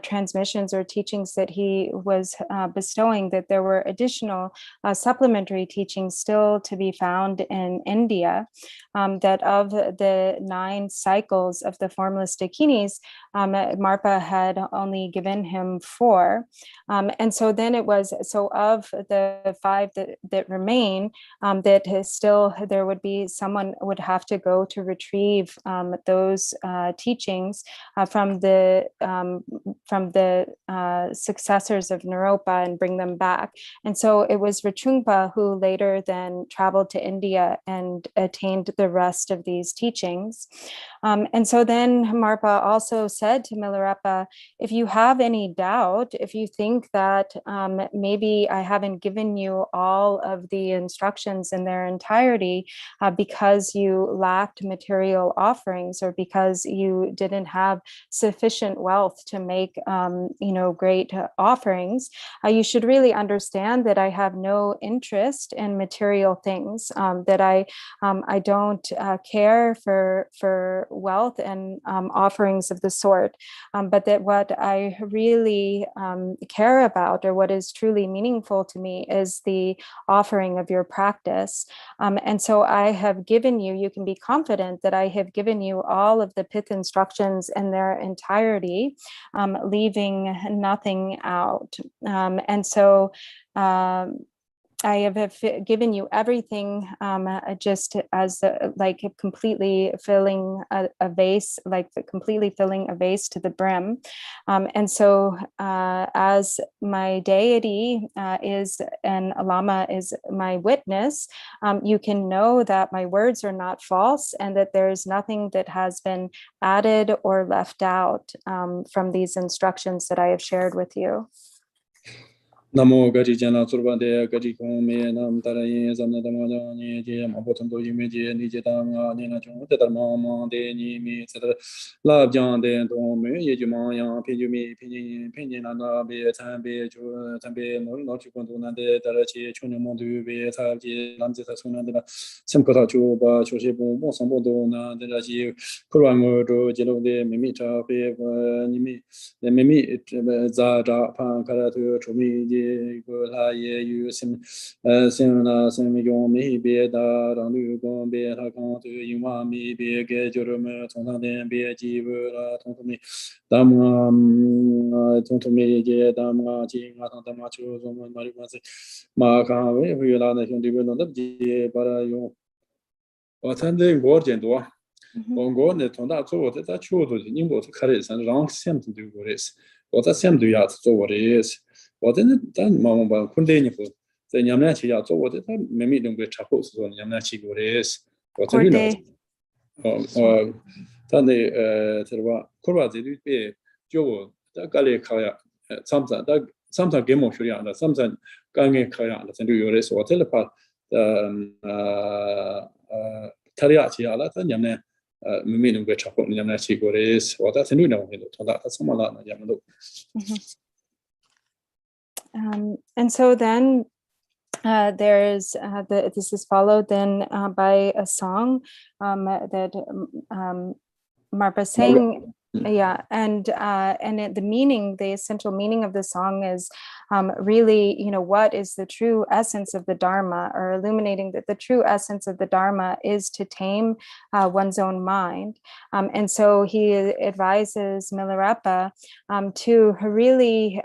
transmissions or teachings that he was bestowing, that there were additional supplementary teachings still to be found in India, that of the 9 cycles of the formless dakinis, Marpa had only given him 4. And so then it was, so of the 5 that remain, that still there would be someone would have to go to retrieve those teachings from the successors of Naropa and bring them back. And so it was Rinpoche who later then traveled to India and attained the rest of these teachings. And so then Marpa also said to Milarepa, if you have any doubt, if you think that maybe I haven't given you all of the instructions in their entirety because you lacked material offerings or because you didn't have sufficient wealth to make great offerings, you should really understand that I have no interest in material things, that I don't care for wealth and offerings of the sort, but that what I really care about, or what is truly meaningful to me, is the offering of your practice. And so I have given you, you can be confident that I have given you all of the pith instructions in their entirety, leaving nothing out. And so I have given you everything just as like completely filling a vase, like completely filling a vase to the brim. And so as my deity is, and Lama is my witness, you can know that my words are not false and that there's nothing that has been added or left out from these instructions that I have shared with you. Namo Gati Jana Turbande, Gati Kome, Nam Taraye, Zamnadamana, Jam, Abotondo, Image, Nijitanga, Nina Jung, Tetamama, De Nimi, etc. Love John, De Dome, Yejumaya, Pijumi, Pinina, Be, Tambe, Tambe, not you want to de Tarachi, Chunamondu, Be, Taji, Lamzeta Sunanda, Semkota Chuba, Choshibu, Mosamodona, De Raji, Kurango, Jelo de Mimita, Be, Nimi, the Mimi, Zada, Pankaratu, Chumi. La ye yu sim la sim yong mi be da rang lu gong be ha kang tu yin wa mi be ge ju ru me tong tang den be ji bu la tong tu mi dam tong tu mi ge dam nga ji nga tang dam ma chu zo ma ri ma se ma ka we hu la na xiong di bu no de ji ba ra yong wa tan de go jian duo gong go ne tong da zuo de da chu du ning bo ka re san rang xian tu du go re我在想对呀，做我的，我真的但忙忙吧，困得你不，在娘们去要做我的，他没没能够查后说娘们去过的是，我这里呢，他那这个话，可把这里边就我大概来看呀，samsa给我学样的，samsa刚给看样的，这里有的说这里把他俩去了，他娘们没没能够查后，娘们去过的是，我在这里呢，我跟他他什么了，娘们都。And so then there's this is followed then by a song that Marpa sang. Yeah, and the meaning, the essential meaning of the song is really, what is the true essence of the Dharma, or illuminating that the true essence of the Dharma is to tame one's own mind. And so he advises Milarepa to really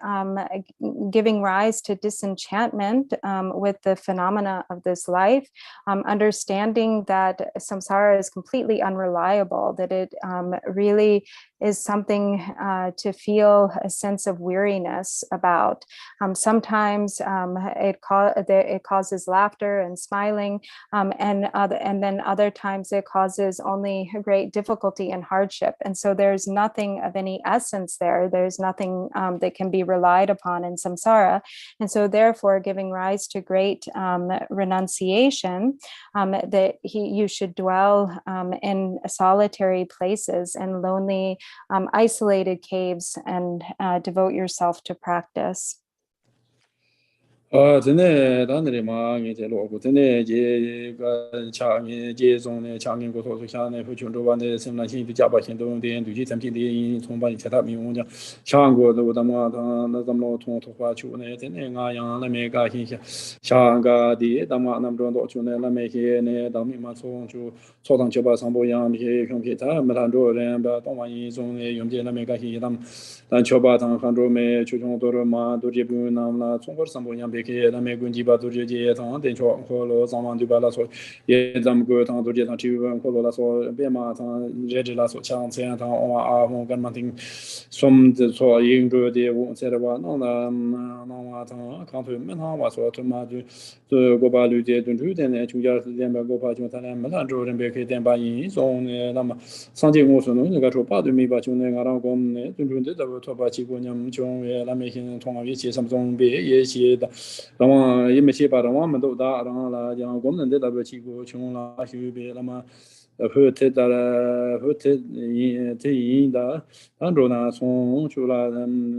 giving rise to disenchantment with the phenomena of this life, understanding that samsara is completely unreliable, that it really is something to feel a sense of weariness about. Sometimes it causes laughter and smiling, and then other times it causes only great difficulty and hardship. And so there's nothing of any essence there. There's nothing that can be relied upon in samsara. And so therefore, giving rise to great renunciation, that you should dwell in solitary places and lonely isolated caves and devote yourself to practice. 真的，当地嘛，你在罗古，真的这个强人这种的强人国土下呢，和泉州湾的生产性的加把线都用的，对其产品的从把其他民用讲，强国的他妈那咱们从土话球呢，真的俺样那没个现象，强个的他妈那么多球呢，那没些呢，当面嘛从就操场就把上坡样些用些他没谈着人把东湾一种呢用的那没个现象，但球把上杭州没球场多了嘛，都这边那么从过上坡样别个那没关系吧，都这些他等球和了上网就把他说也咱们个他都这他只有和了说别嘛他热着他说强这样他我跟嘛听什的说应着的我在的话那他看他们他说他妈就过把绿的准出的呢中间时间把过把就他俩没谈着人别可点把一种呢那么上节我说那个说把对没把就那个让我们准准的这个说把结果呢就也那没些同行一些什么种别也些的然后也没些把我们都打然后了讲我们的那个结果穷了修别那么后头的的当中呢从出来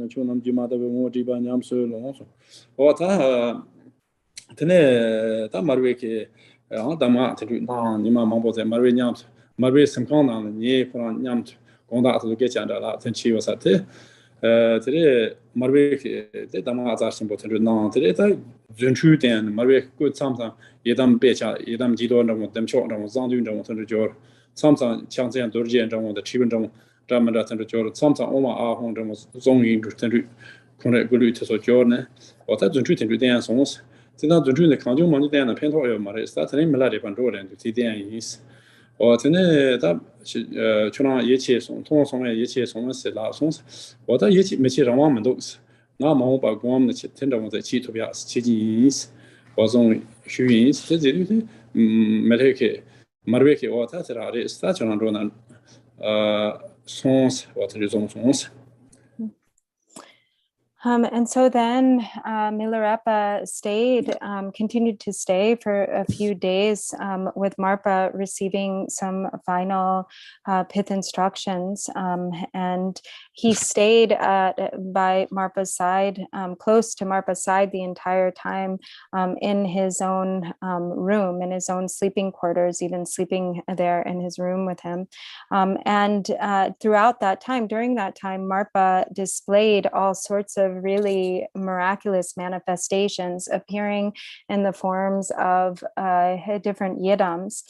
就那么就嘛的我这边娘是龙说我他真的他马瑞给然后他妈他就那你们忙不在马瑞娘马瑞什么呢你可能娘公大都给讲着了真气有啥的这里马瑞给这他妈咋行不他就那这里他准出点马瑞过常常也当别家也当几多人他们说让张军他就叫常常像这样都是这样的基本上咱们这他就叫常常我们啊红这么中营他就可能过滤他说叫呢我他准出他就这样松是这当准出的康就忙就这样的偏头有嘛的是他这里没来的帮助人就这样意思我真的他是就让一切送通送来一切送的是拉送是我他一切没去让我们都是那么我把我们的听着我在企图表是接近意思我从学意思这里的没得去马瑞克我他是哪里是他就让着呢送是我他就送是And so then Milarepa stayed, continued to stay for a few days with Marpa receiving some final pith instructions. And he stayed by Marpa's side, close to Marpa's side the entire time in his own room, in his own sleeping quarters, even sleeping there in his room with him. And throughout that time, during that time, Marpa displayed all sorts of really miraculous manifestations appearing in the forms of different yidams.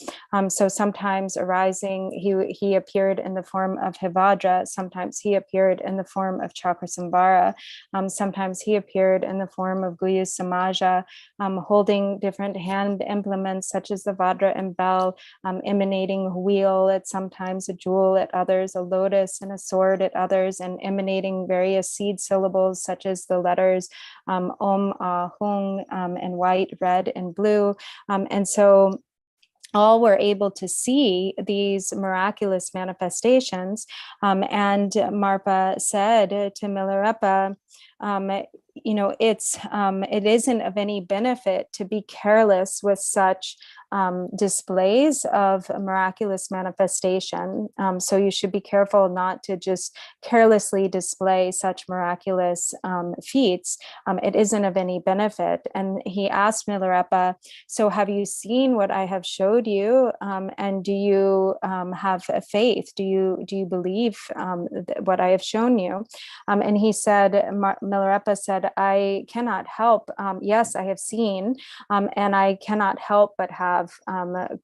So sometimes arising, he appeared in the form of Hivadra, sometimes he appeared appeared in the form of Chakrasambhara. Sometimes he appeared in the form of Guya Samaja, holding different hand implements such as the Vajra and bell, emanating a wheel at sometimes, a jewel at others, a lotus and a sword at others, and emanating various seed syllables such as the letters Om, Ah, Hung, and white, red, and blue. And so all were able to see these miraculous manifestations. And Marpa said to Milarepa, it isn't of any benefit to be careless with such displays of miraculous manifestation. So you should be careful not to just carelessly display such miraculous feats. It isn't of any benefit. And he asked Milarepa, so have you seen what I have showed you? And do you have faith? Do you believe what I have shown you? And he said, Milarepa said, I cannot help. Yes, I have seen, and I cannot help but have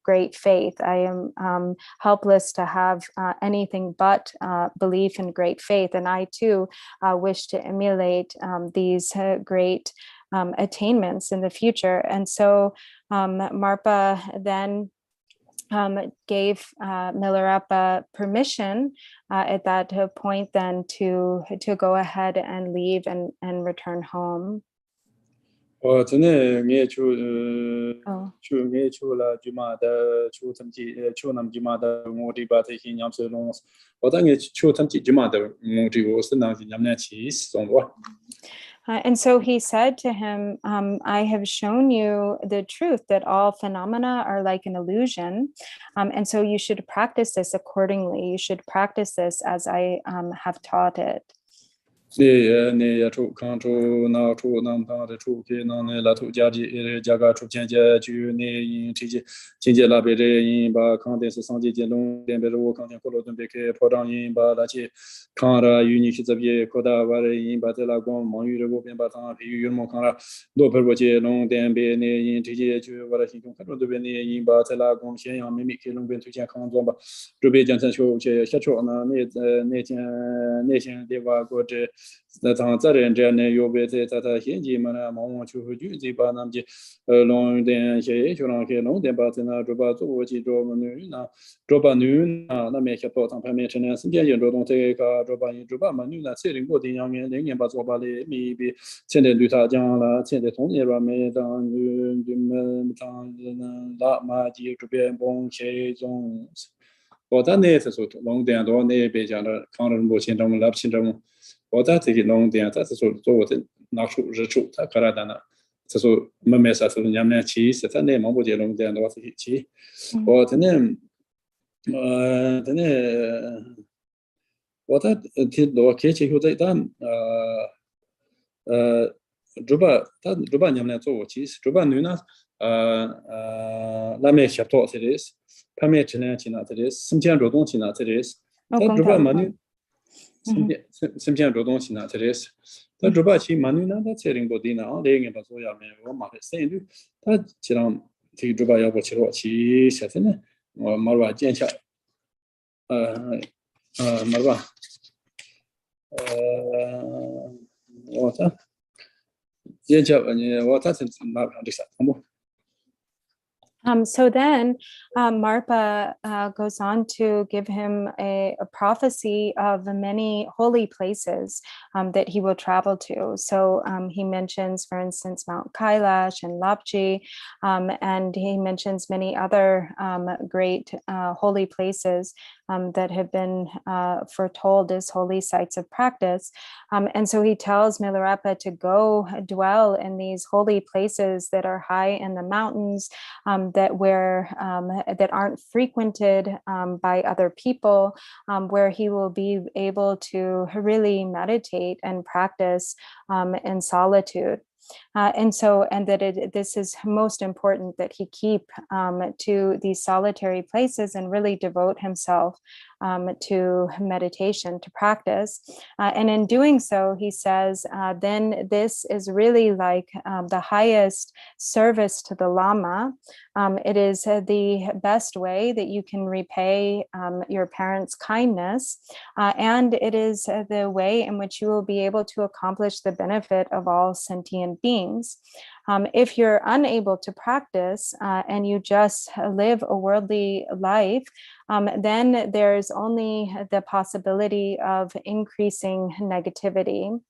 great faith. I am helpless to have anything but belief and great faith. And I too wish to emulate these great attainments in the future. And so Marpa then gave Milarepa permission at that point then to go ahead and leave and return home. Oh. And so he said to him, I have shown you the truth that all phenomena are like an illusion. And so you should practice this accordingly. You should practice this as I have taught it. And so then Marpa goes on to give him a prophecy of the many holy places that he will travel to. So he mentions, for instance, Mount Kailash and Lapji, and he mentions many other great holy places that have been foretold as holy sites of practice. And so he tells Milarepa to go dwell in these holy places that are high in the mountains, that aren't frequented by other people, where he will be able to really meditate and practice in solitude. and that this is most important, that he keep to these solitary places and really devote himself to meditation, to practice. And in doing so, he says, then this is really like the highest service to the Lama. It is the best way that you can repay your parents' kindness, and it is the way in which you will be able to accomplish the benefit of all sentient beings. If you're unable to practice and you just live a worldly life, then there's only the possibility of increasing negativity.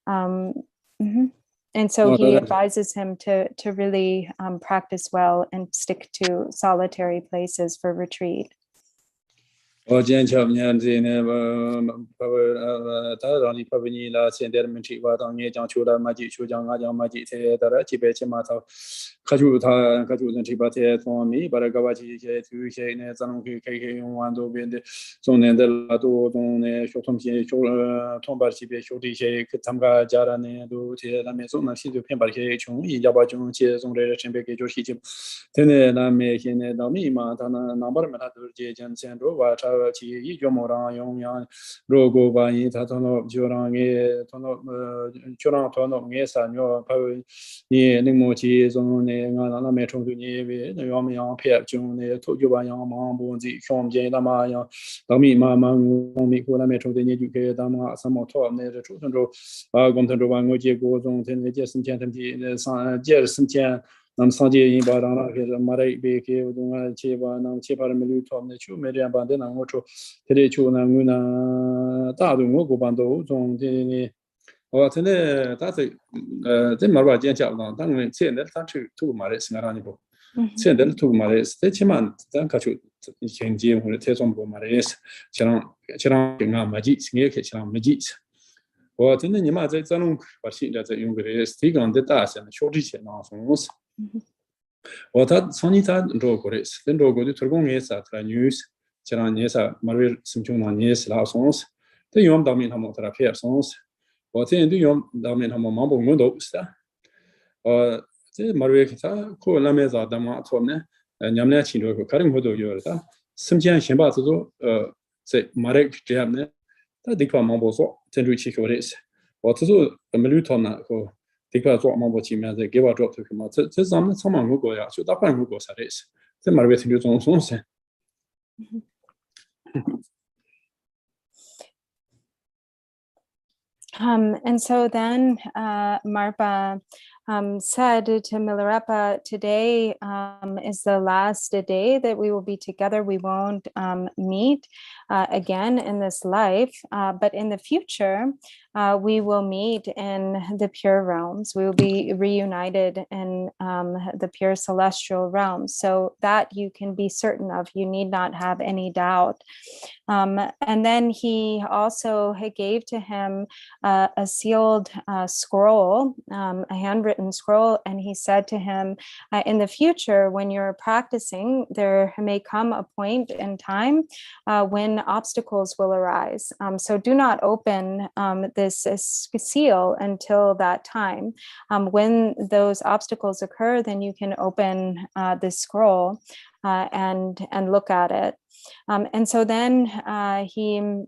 And so he advises him to really practice well and stick to solitary places for retreat. Or Jencham Yanzine, Tarani Pavanila, Sendermentary, Watang, Janchula, Maji, Chujanga, Maji, Tarachi, Bechimata, Kajuta, Kajutan Chibate, for me, Baragawachi, Tuesday, Zanki, Wando, Wind, Zone and the Lado, Shotomsi, Tombachi, Shoti, Tanga, Jarane, do Lamezona, Situ Pembarke, Yabajun, Chezon, Chembeke, Joshi, Tene, making a Damima, Tana, number of Jetson, Rova. Chi Yomora Yong Yang Rogo Bani Tatono Jurang Churang Tono Nesa Nyo Pawi Nimochi Zone Nana Metro Neve Yom Yang Pep June Tojuba Yang Mambuzi Shom J Lama Yang Dami Mama Mikula Metro de Educate Dama Samoto Ned Chutro Gomtandro Wangoji Gozon Ten Jetson Chanti San Jerson Chan Nam Sanji in Barana, Marai Beke, Dunga Cheva, Nam Chepar Tom, the Chu, Median Bandana, Mocho, Telechu, Namuna, Tadu, Mogobando, Zong, Dini, or Tene, that's a Marpa Jencha, Dang, send that two Maris Naranibo. Send them two Maris, Techiman, Dankachu, changing when it takes on Maris, Charan, Majis, Charan Majis. Or Tene Yama, Zanung, but she does a younger stick on the task and shortage and also. Or that Sonita Drogores, then Drogo to Turgonges at the news, Cheranesa, Marie Simchuna Nes, La Sons, the Yom Damin Hamotara Persons, or then the Yom Damin Hamambo Mudosta, or the Marie Kita, Colameza Damatone, and Yamnachi, Karim Hodo Yorta, Simjan Shembato, say Marek Jamne, that Dikwa Mambozo, Tenduchi Chores, or to do a Melutona who. Take a drop Mambochi, they give a drop to him. There's someone who go out, so that one who goes at this. The Margaret Johnson. And so then Marpa said to Milarepa, today is the last day that we will be together. We won't meet again in this life, but in the future, we will meet in the pure realms. We will be reunited in the pure celestial realms, so that you can be certain of. You need not have any doubt. And then he also gave to him a sealed scroll, a handwritten scroll, and he said to him, in the future, when you're practicing, there may come a point in time when obstacles will arise. So do not open this seal until that time. When those obstacles occur, then you can open this scroll and look at it. And so then he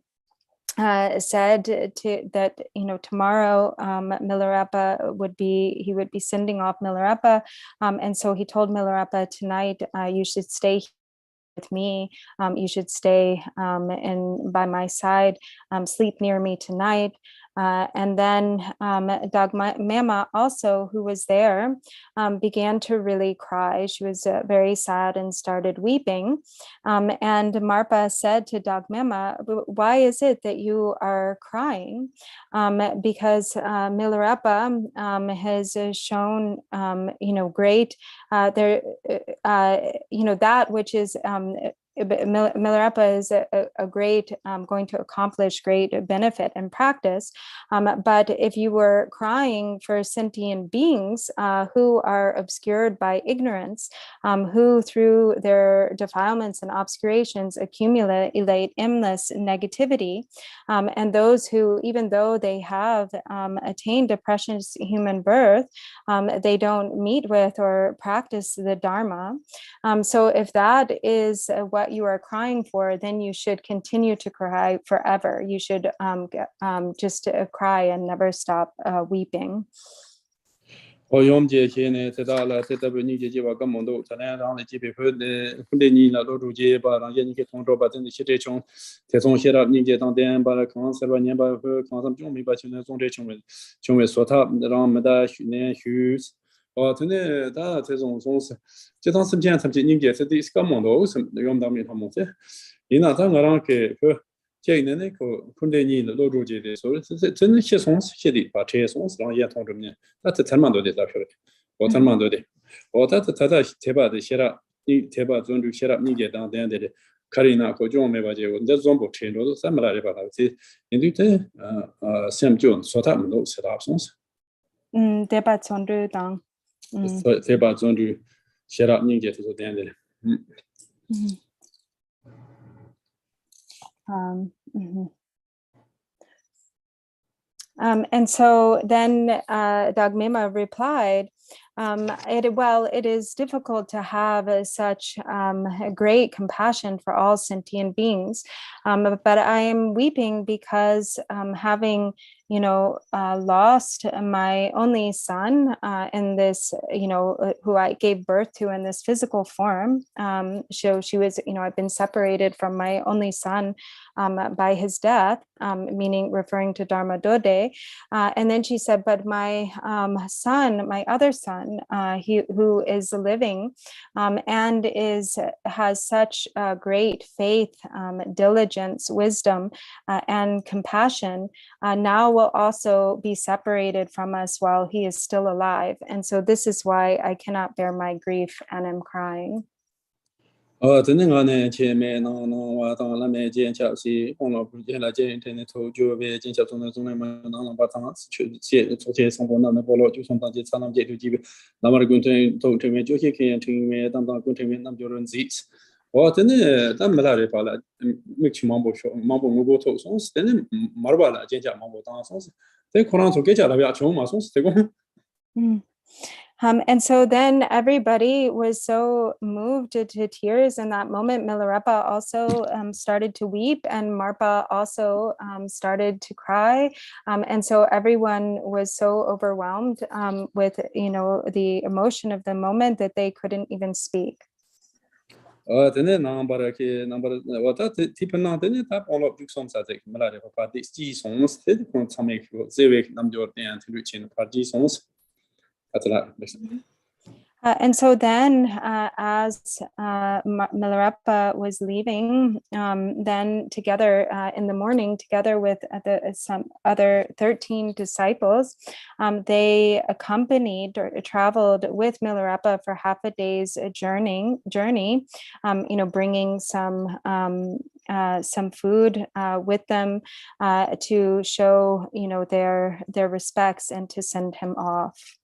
said that tomorrow Milarepa would be sending off Milarepa, and so he told Milarepa, tonight you should stay with me, you should stay by my side, sleep near me tonight. And then Mama also, who was there, began to really cry. She was very sad and started weeping. And Marpa said to Mama, why is it that you are crying? Because Milarepa has shown, great, that which is Milarepa is a great, going to accomplish great benefit and practice. But if you were crying for sentient beings who are obscured by ignorance, who through their defilements and obscurations accumulate endless negativity, and those who, even though they have attained a precious human birth, they don't meet with or practice the Dharma. So if that is what you are crying for, then you should continue to cry forever. You should just cry and never stop weeping. Karina ko jong me ba je de zombo chen do sa Melarepa la ti indu te sem jon sota mo se da absence Deba tsondu dang. te ba zondu shera ni je to den de And so then Dagmima replied, it is difficult to have such great compassion for all sentient beings, but I am weeping because having lost my only son in this, who I gave birth to in this physical form. So she was, I've been separated from my only son by his death, meaning referring to Dharma Dode. And then she said, but my son, my other son, who is living and has such great faith, diligence, wisdom, and compassion, now will also be separated from us while he is still alive. And so this is why I cannot bear my grief and am crying. And so then everybody was so moved to tears in that moment. Milarepa also started to weep, and Marpa also started to cry. And so everyone was so overwhelmed with, the emotion of the moment that they couldn't even speak. And so then as Milarepa was leaving, then together in the morning, together with some other 13 disciples, they accompanied or traveled with Milarepa for half a day's journey, bringing some food with them to show, their respects and to send him off.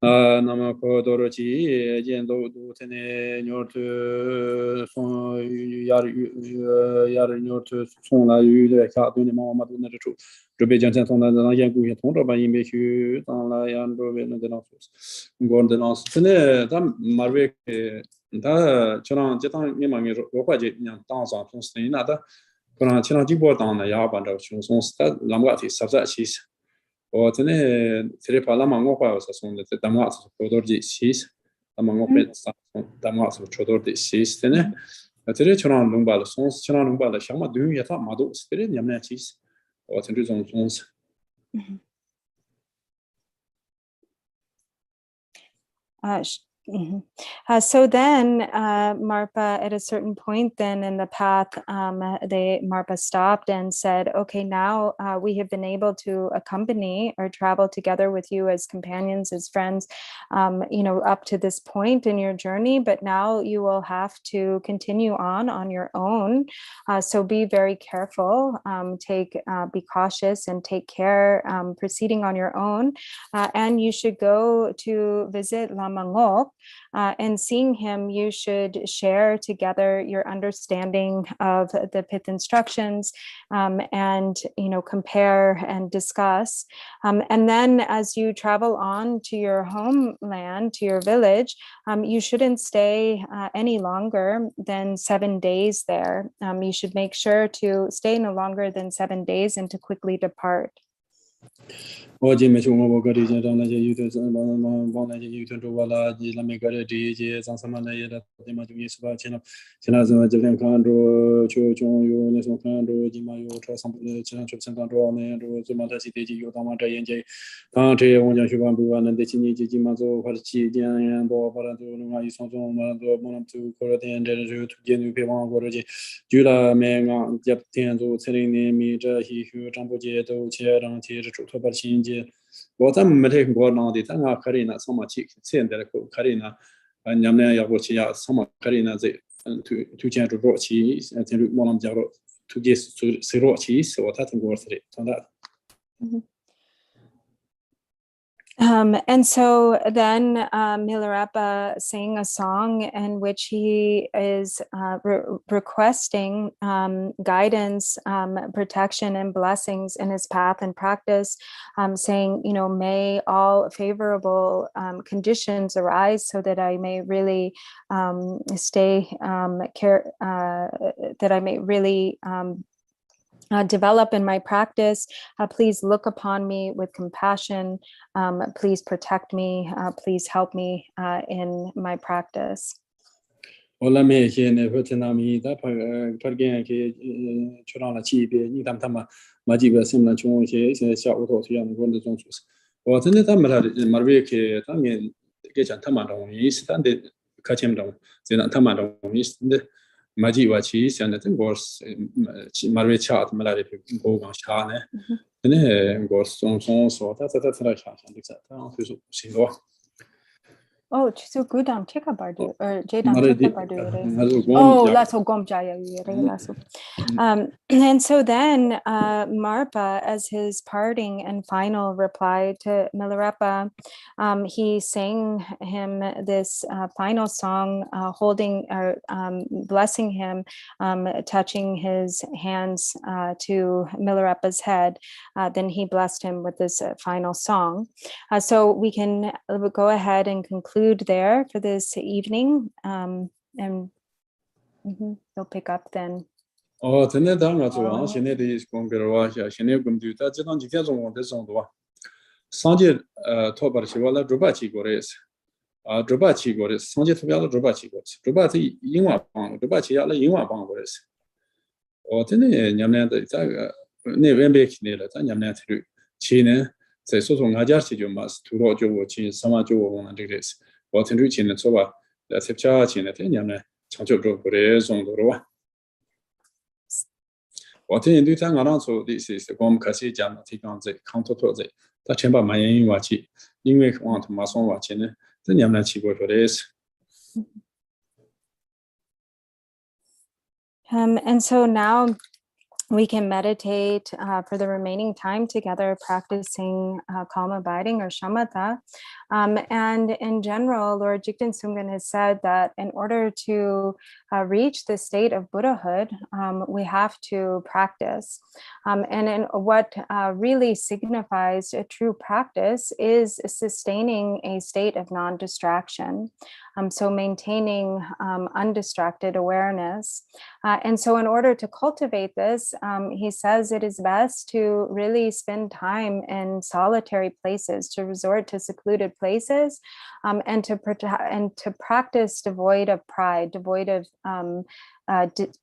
And so then Namako Dorjee, Jendo Tene Nyortu Yar Nyortu Sona Yu Kaduni Mama Dunetu, Ruby Jensen on the Yangu Tonda Yimbe on La Yan Robin de Nofus. Gordon Austin, Dam Marvick, Da Chonan Jetan Yimang Ropaji Dance on Stinada, Conan Jibo on the Yaban of Chunson, Lamati, Sabzachis. Or three Palama was a song that the Damas of Dorjee sees among Damas of Chodor sees. Then a Tirechoran Lumbal songs, Charan Lumbal, Shama do Yata Mado, Spirit Yamna cheese, or Tendrizon songs. So then Marpa, at a certain point then in the path, Marpa stopped and said, okay, now we have been able to accompany or travel together with you as companions, as friends, up to this point in your journey, but now you will have to continue on your own. So be very careful, be cautious and take care proceeding on your own. And you should go to visit Lama Ngok. And seeing him, you should share together your understanding of the pith instructions and, compare and discuss. And then as you travel on to your homeland, to your village, you shouldn't stay any longer than 7 days there. You should make sure to stay no longer than 7 days and to quickly depart. 我今没去我个里见到那些有的往那些有的做完了，你那每个的这一些上什么那些的，对嘛就意思吧，前了什么这边看着就有那种看着今嘛有车上前了去参观着那着怎么这些的就有当嘛这研究，刚这我讲去办不完，那得今年就今嘛做或者期间多把它做那个一双种嘛做嘛就或者点这就推荐就别往过这些，除了每个这天做车里面米这些有张不接都切让切着出头把新节。 我咱没得过那的，咱个可以呢，什么去现在的可以呢，你们要过去呀，什么可以呢？这推荐就热气，这路我们讲了，推荐是热气，是我他听过是的，真的。And so then Milarepa sang a song in which he is requesting guidance, protection, and blessings in his path and practice, saying, may all favorable conditions arise so that I may really develop in my practice. Please look upon me with compassion. Please protect me. Please help me in my practice. Maji and the Gors Marve chat, Melarepa, go on Shane, and Gors so that's like that. Oh, so good on Chikabardu or Jadan Chikabardu. Oh, Lasso Gomjaya. And so then Marpa, as his parting and final reply to Milarepa, he sang him this final song, holding or blessing him, touching his hands to Milarepa's head. Then he blessed him with this final song. So we can go ahead and conclude there for this evening, and we'll pick up then. Oh, tonight I'm not so. She need is going to watch. She need to do that. Just on the on this on the Sanjay talk about she was a Drupon Gores. Drupon Gores. Sanjay to be a Drupon Gores. Drupon Yingwa Bang. Drupon Yala Yingwa Bang Gores. Oh, tonight Yamna the never make near the Yamna through China. Say so on Hajar you must to road your watching some Joe on the days. What in reaching the Soba, that's a charge in the Yamna, Chancho Gores on the road. What in do time around so this is the bomb Cassie Jam take on the counter to the chamber my in watching. You make want to mass on watching the Yamna Chibo for this. And so now we can meditate for the remaining time together, practicing calm abiding or shamatha. And in general, Lord Jigten Sungden has said that in order to reach the state of Buddhahood, we have to practice. And in what really signifies a true practice is sustaining a state of non-distraction. So maintaining undistracted awareness. And so in order to cultivate this, he says it is best to really spend time in solitary places, to resort to secluded places, and to practice devoid of pride, devoid of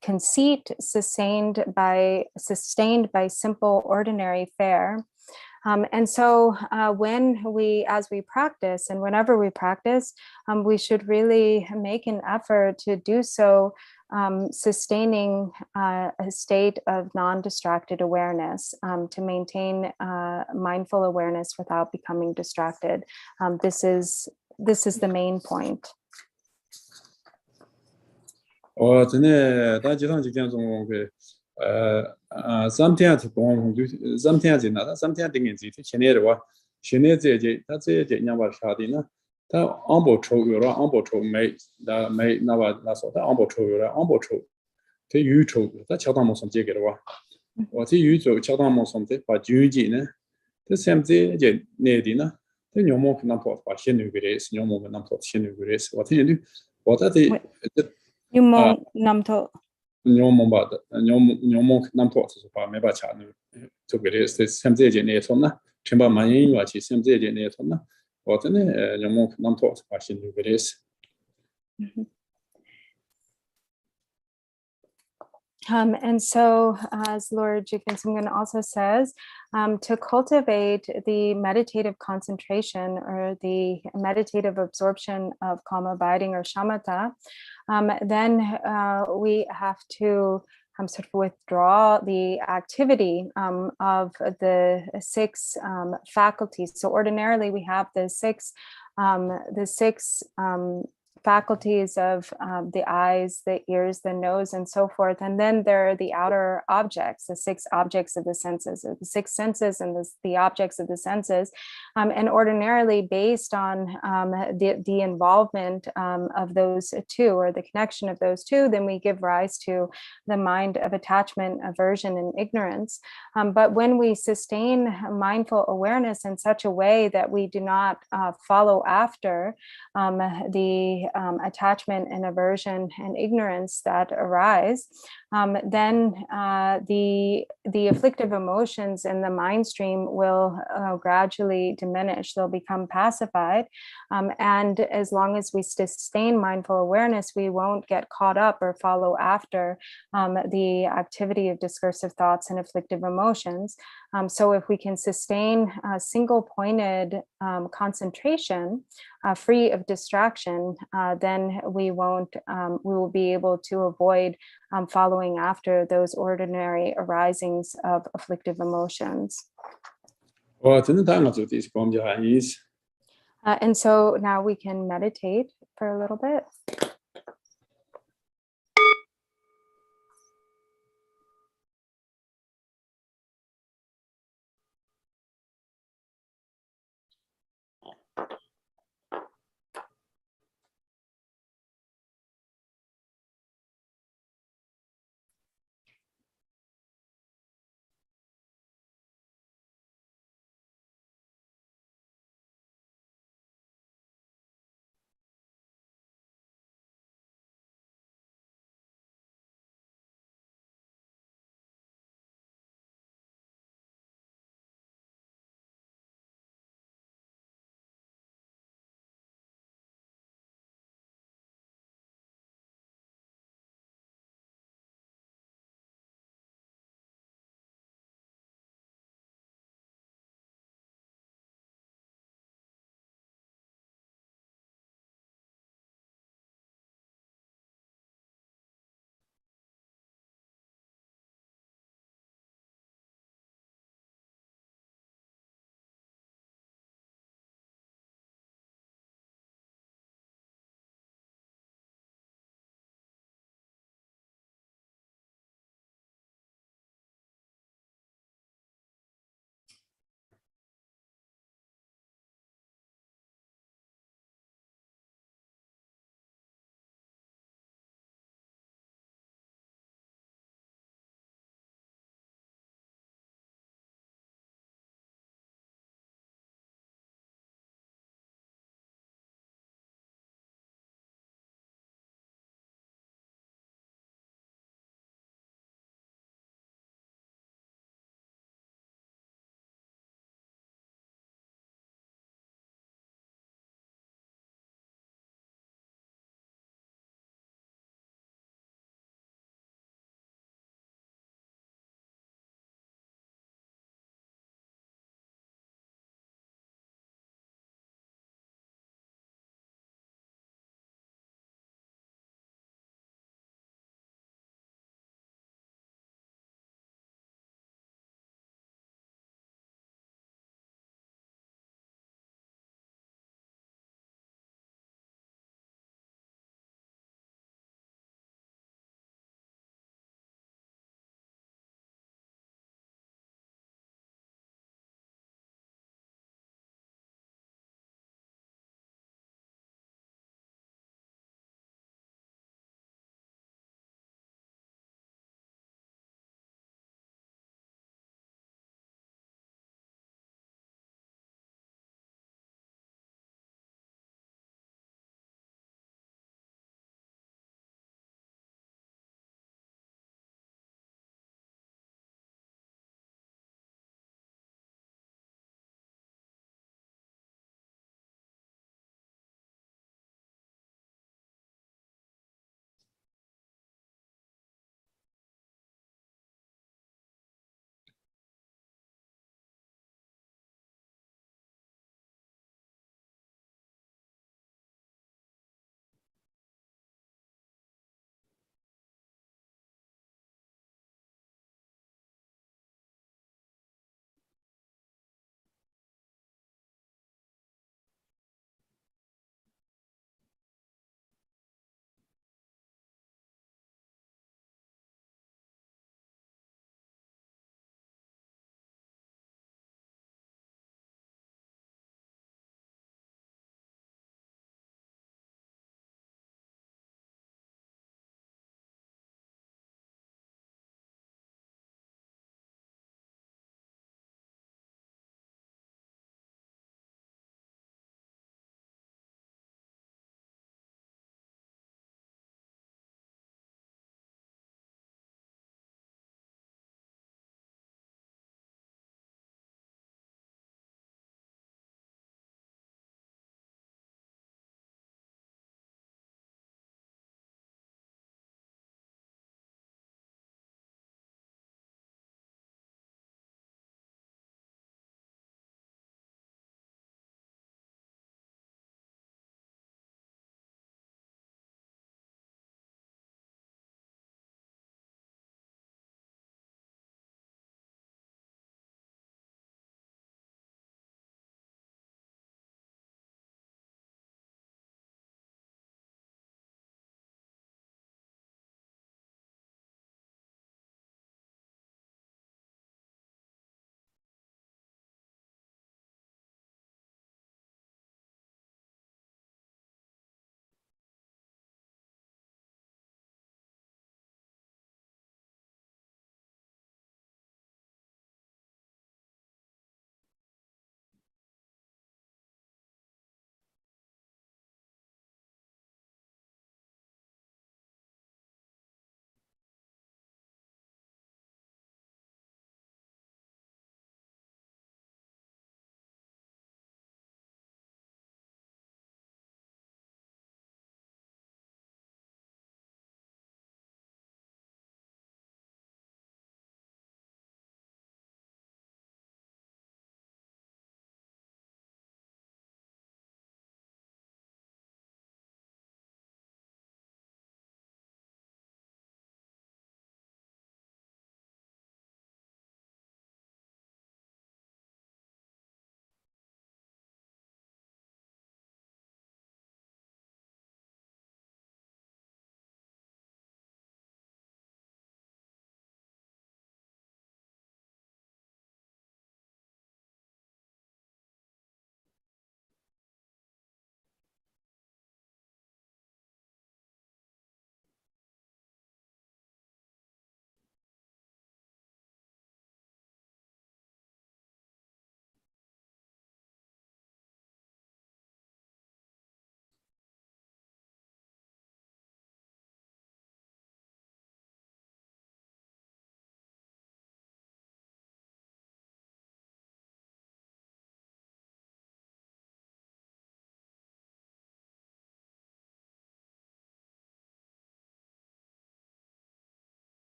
conceit, sustained by simple ordinary fare. And so as we practice and whenever we practice, we should really make an effort to do so, sustaining a state of non-distracted awareness, to maintain mindful awareness without becoming distracted. This is the main point. 我真的大街上就讲种个3天就讲就3天就那3天定自己前年的话，前年这他这年把啥的呢？他安保抽有了，安保抽没那话那说他安保抽有了，安保抽，他预抽他恰当么什么这个的话，我这预抽恰当么什么的把经济呢？他现在这年的呢？他牛毛可能跑把现牛个的，牛毛可能跑现牛个的，我听的，我这的。Nyumong namto. Nyomong namto是把没把钱就给的是现在这年从呢，全把满英话去现在这年从呢，我真的nyomong namto是把新就给的是。And so, as Lord Jigten Sumgön also says, to cultivate the meditative concentration or the meditative absorption of calm abiding or shamatha, then we have to sort of withdraw the activity of the 6 faculties. So ordinarily we have the six faculties of the eyes, the ears, the nose, and so forth. And then there are the outer objects, the 6 objects of the senses, or the 6 senses and the objects of the senses. And ordinarily based on the involvement of those 2 or the connection of those 2, then we give rise to the mind of attachment, aversion, and ignorance. But when we sustain mindful awareness in such a way that we do not follow after the attachment and aversion and ignorance that arise, then the afflictive emotions in the mind stream will gradually diminish. They'll become pacified. And as long as we sustain mindful awareness, we won't get caught up or follow after the activity of discursive thoughts and afflictive emotions. So if we can sustain single-pointed concentration, free of distraction, then we will be able to avoid following after those ordinary arisings of afflictive emotions. And so now we can meditate for a little bit.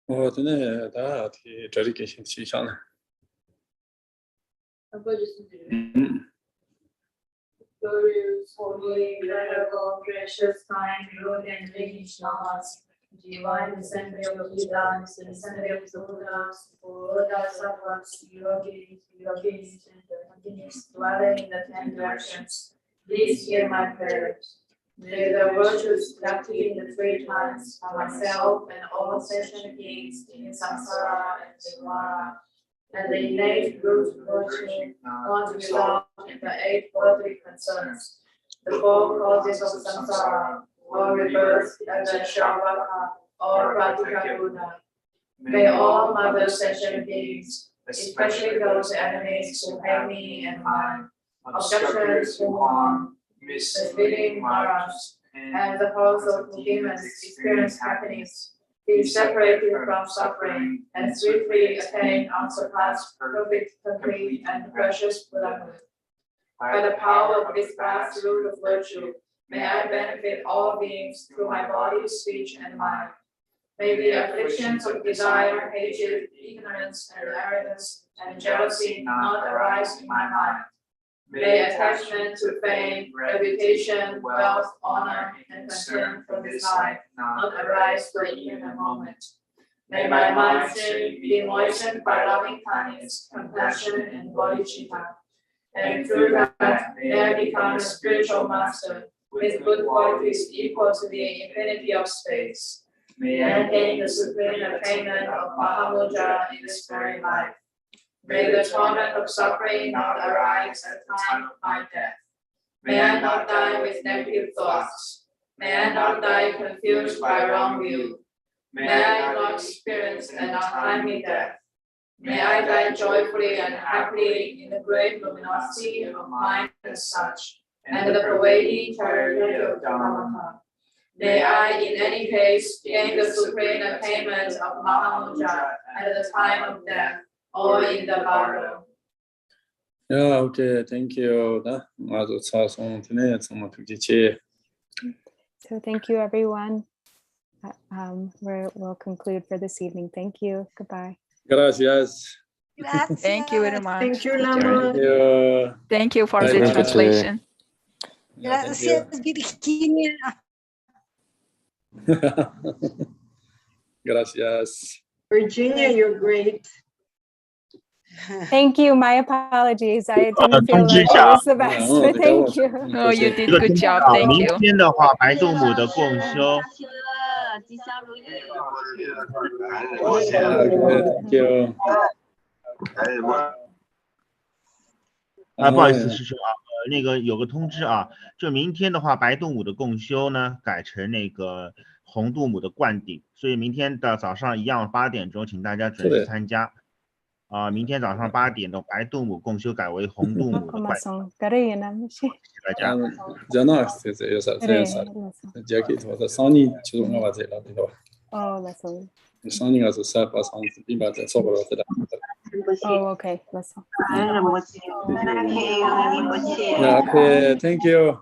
我真的大体这里给信息上了。Glorious, holy, venerable, precious, kind, good, and lineage Lamas, divine descendant of Buddhas, descendant of Buddhas, Buddhas of us, yogis, and yogis dwelling in the 10 directions. Please hear my prayers. May the virtues practiced in the 3 times for myself and all sentient beings in samsara and nirvana, and the innate root virtue not to be lost in the 8 worldly concerns, the 4 causes of samsara, or rebirth and the Shavaka, or Pratika Buddha. May all other sentient beings, especially those enemies who hate me and mine, objectors who harm, misleading Maras, and the house of demons experience happiness, be separated from suffering, and swiftly attain unsurpassed, perfect, complete, and precious Buddhahood. By the power of this vast root of virtue, may I benefit all beings through my body, speech, and mind. May the afflictions of desire, hatred, ignorance, and arrogance, and jealousy not arise in my mind. May attachment to fame, reputation, wealth, honor, and contempt for this life not arise for even a moment. May my mind stream be moistened by loving kindness, compassion, and bodhicitta. And through that, may I become a spiritual master with good qualities equal to the infinity of space. May I gain the supreme attainment of Mahamudra in this very life. May the torment of suffering not arise at the time of my death. May I not die with negative thoughts. May I not die confused by wrong view. May I not experience an untimely death. May I die joyfully and happily in the great luminosity of mind as such, and the pervading territory of Dharma. May I, in any case, gain the supreme attainment of Mahamudra at the time of death, or in the bardo. Yeah, okay, thank you. So thank you, everyone. We'll conclude for this evening. Thank you. Goodbye. Gracias. Thank you very much. Thank you, teacher. Lama. Thank you. Thank you for Bye, the bye. translation. Yeah, thank Gracias, Virginia. you. Gracias. Virginia, you're great. Thank you. My apologies. I didn't feel like it was the best, but thank you. Oh, you did 这个 good 真 job. 的， Thank 明 you. 天的话，白度母的共修，吉祥如意。 Okay, thank you. 不好意思，师兄啊，那个有个通知啊，就明天的话，白度母的共修呢改成那个红度母的灌顶，所以明天的早上一样8点钟，请大家准时参加。明天早上8点的白度母共修改为红度母的灌顶。谢谢大家。Sani nga sa pa sang bimba ta so ba ta. Oh, okay. Let's. Yeah, okay, thank you.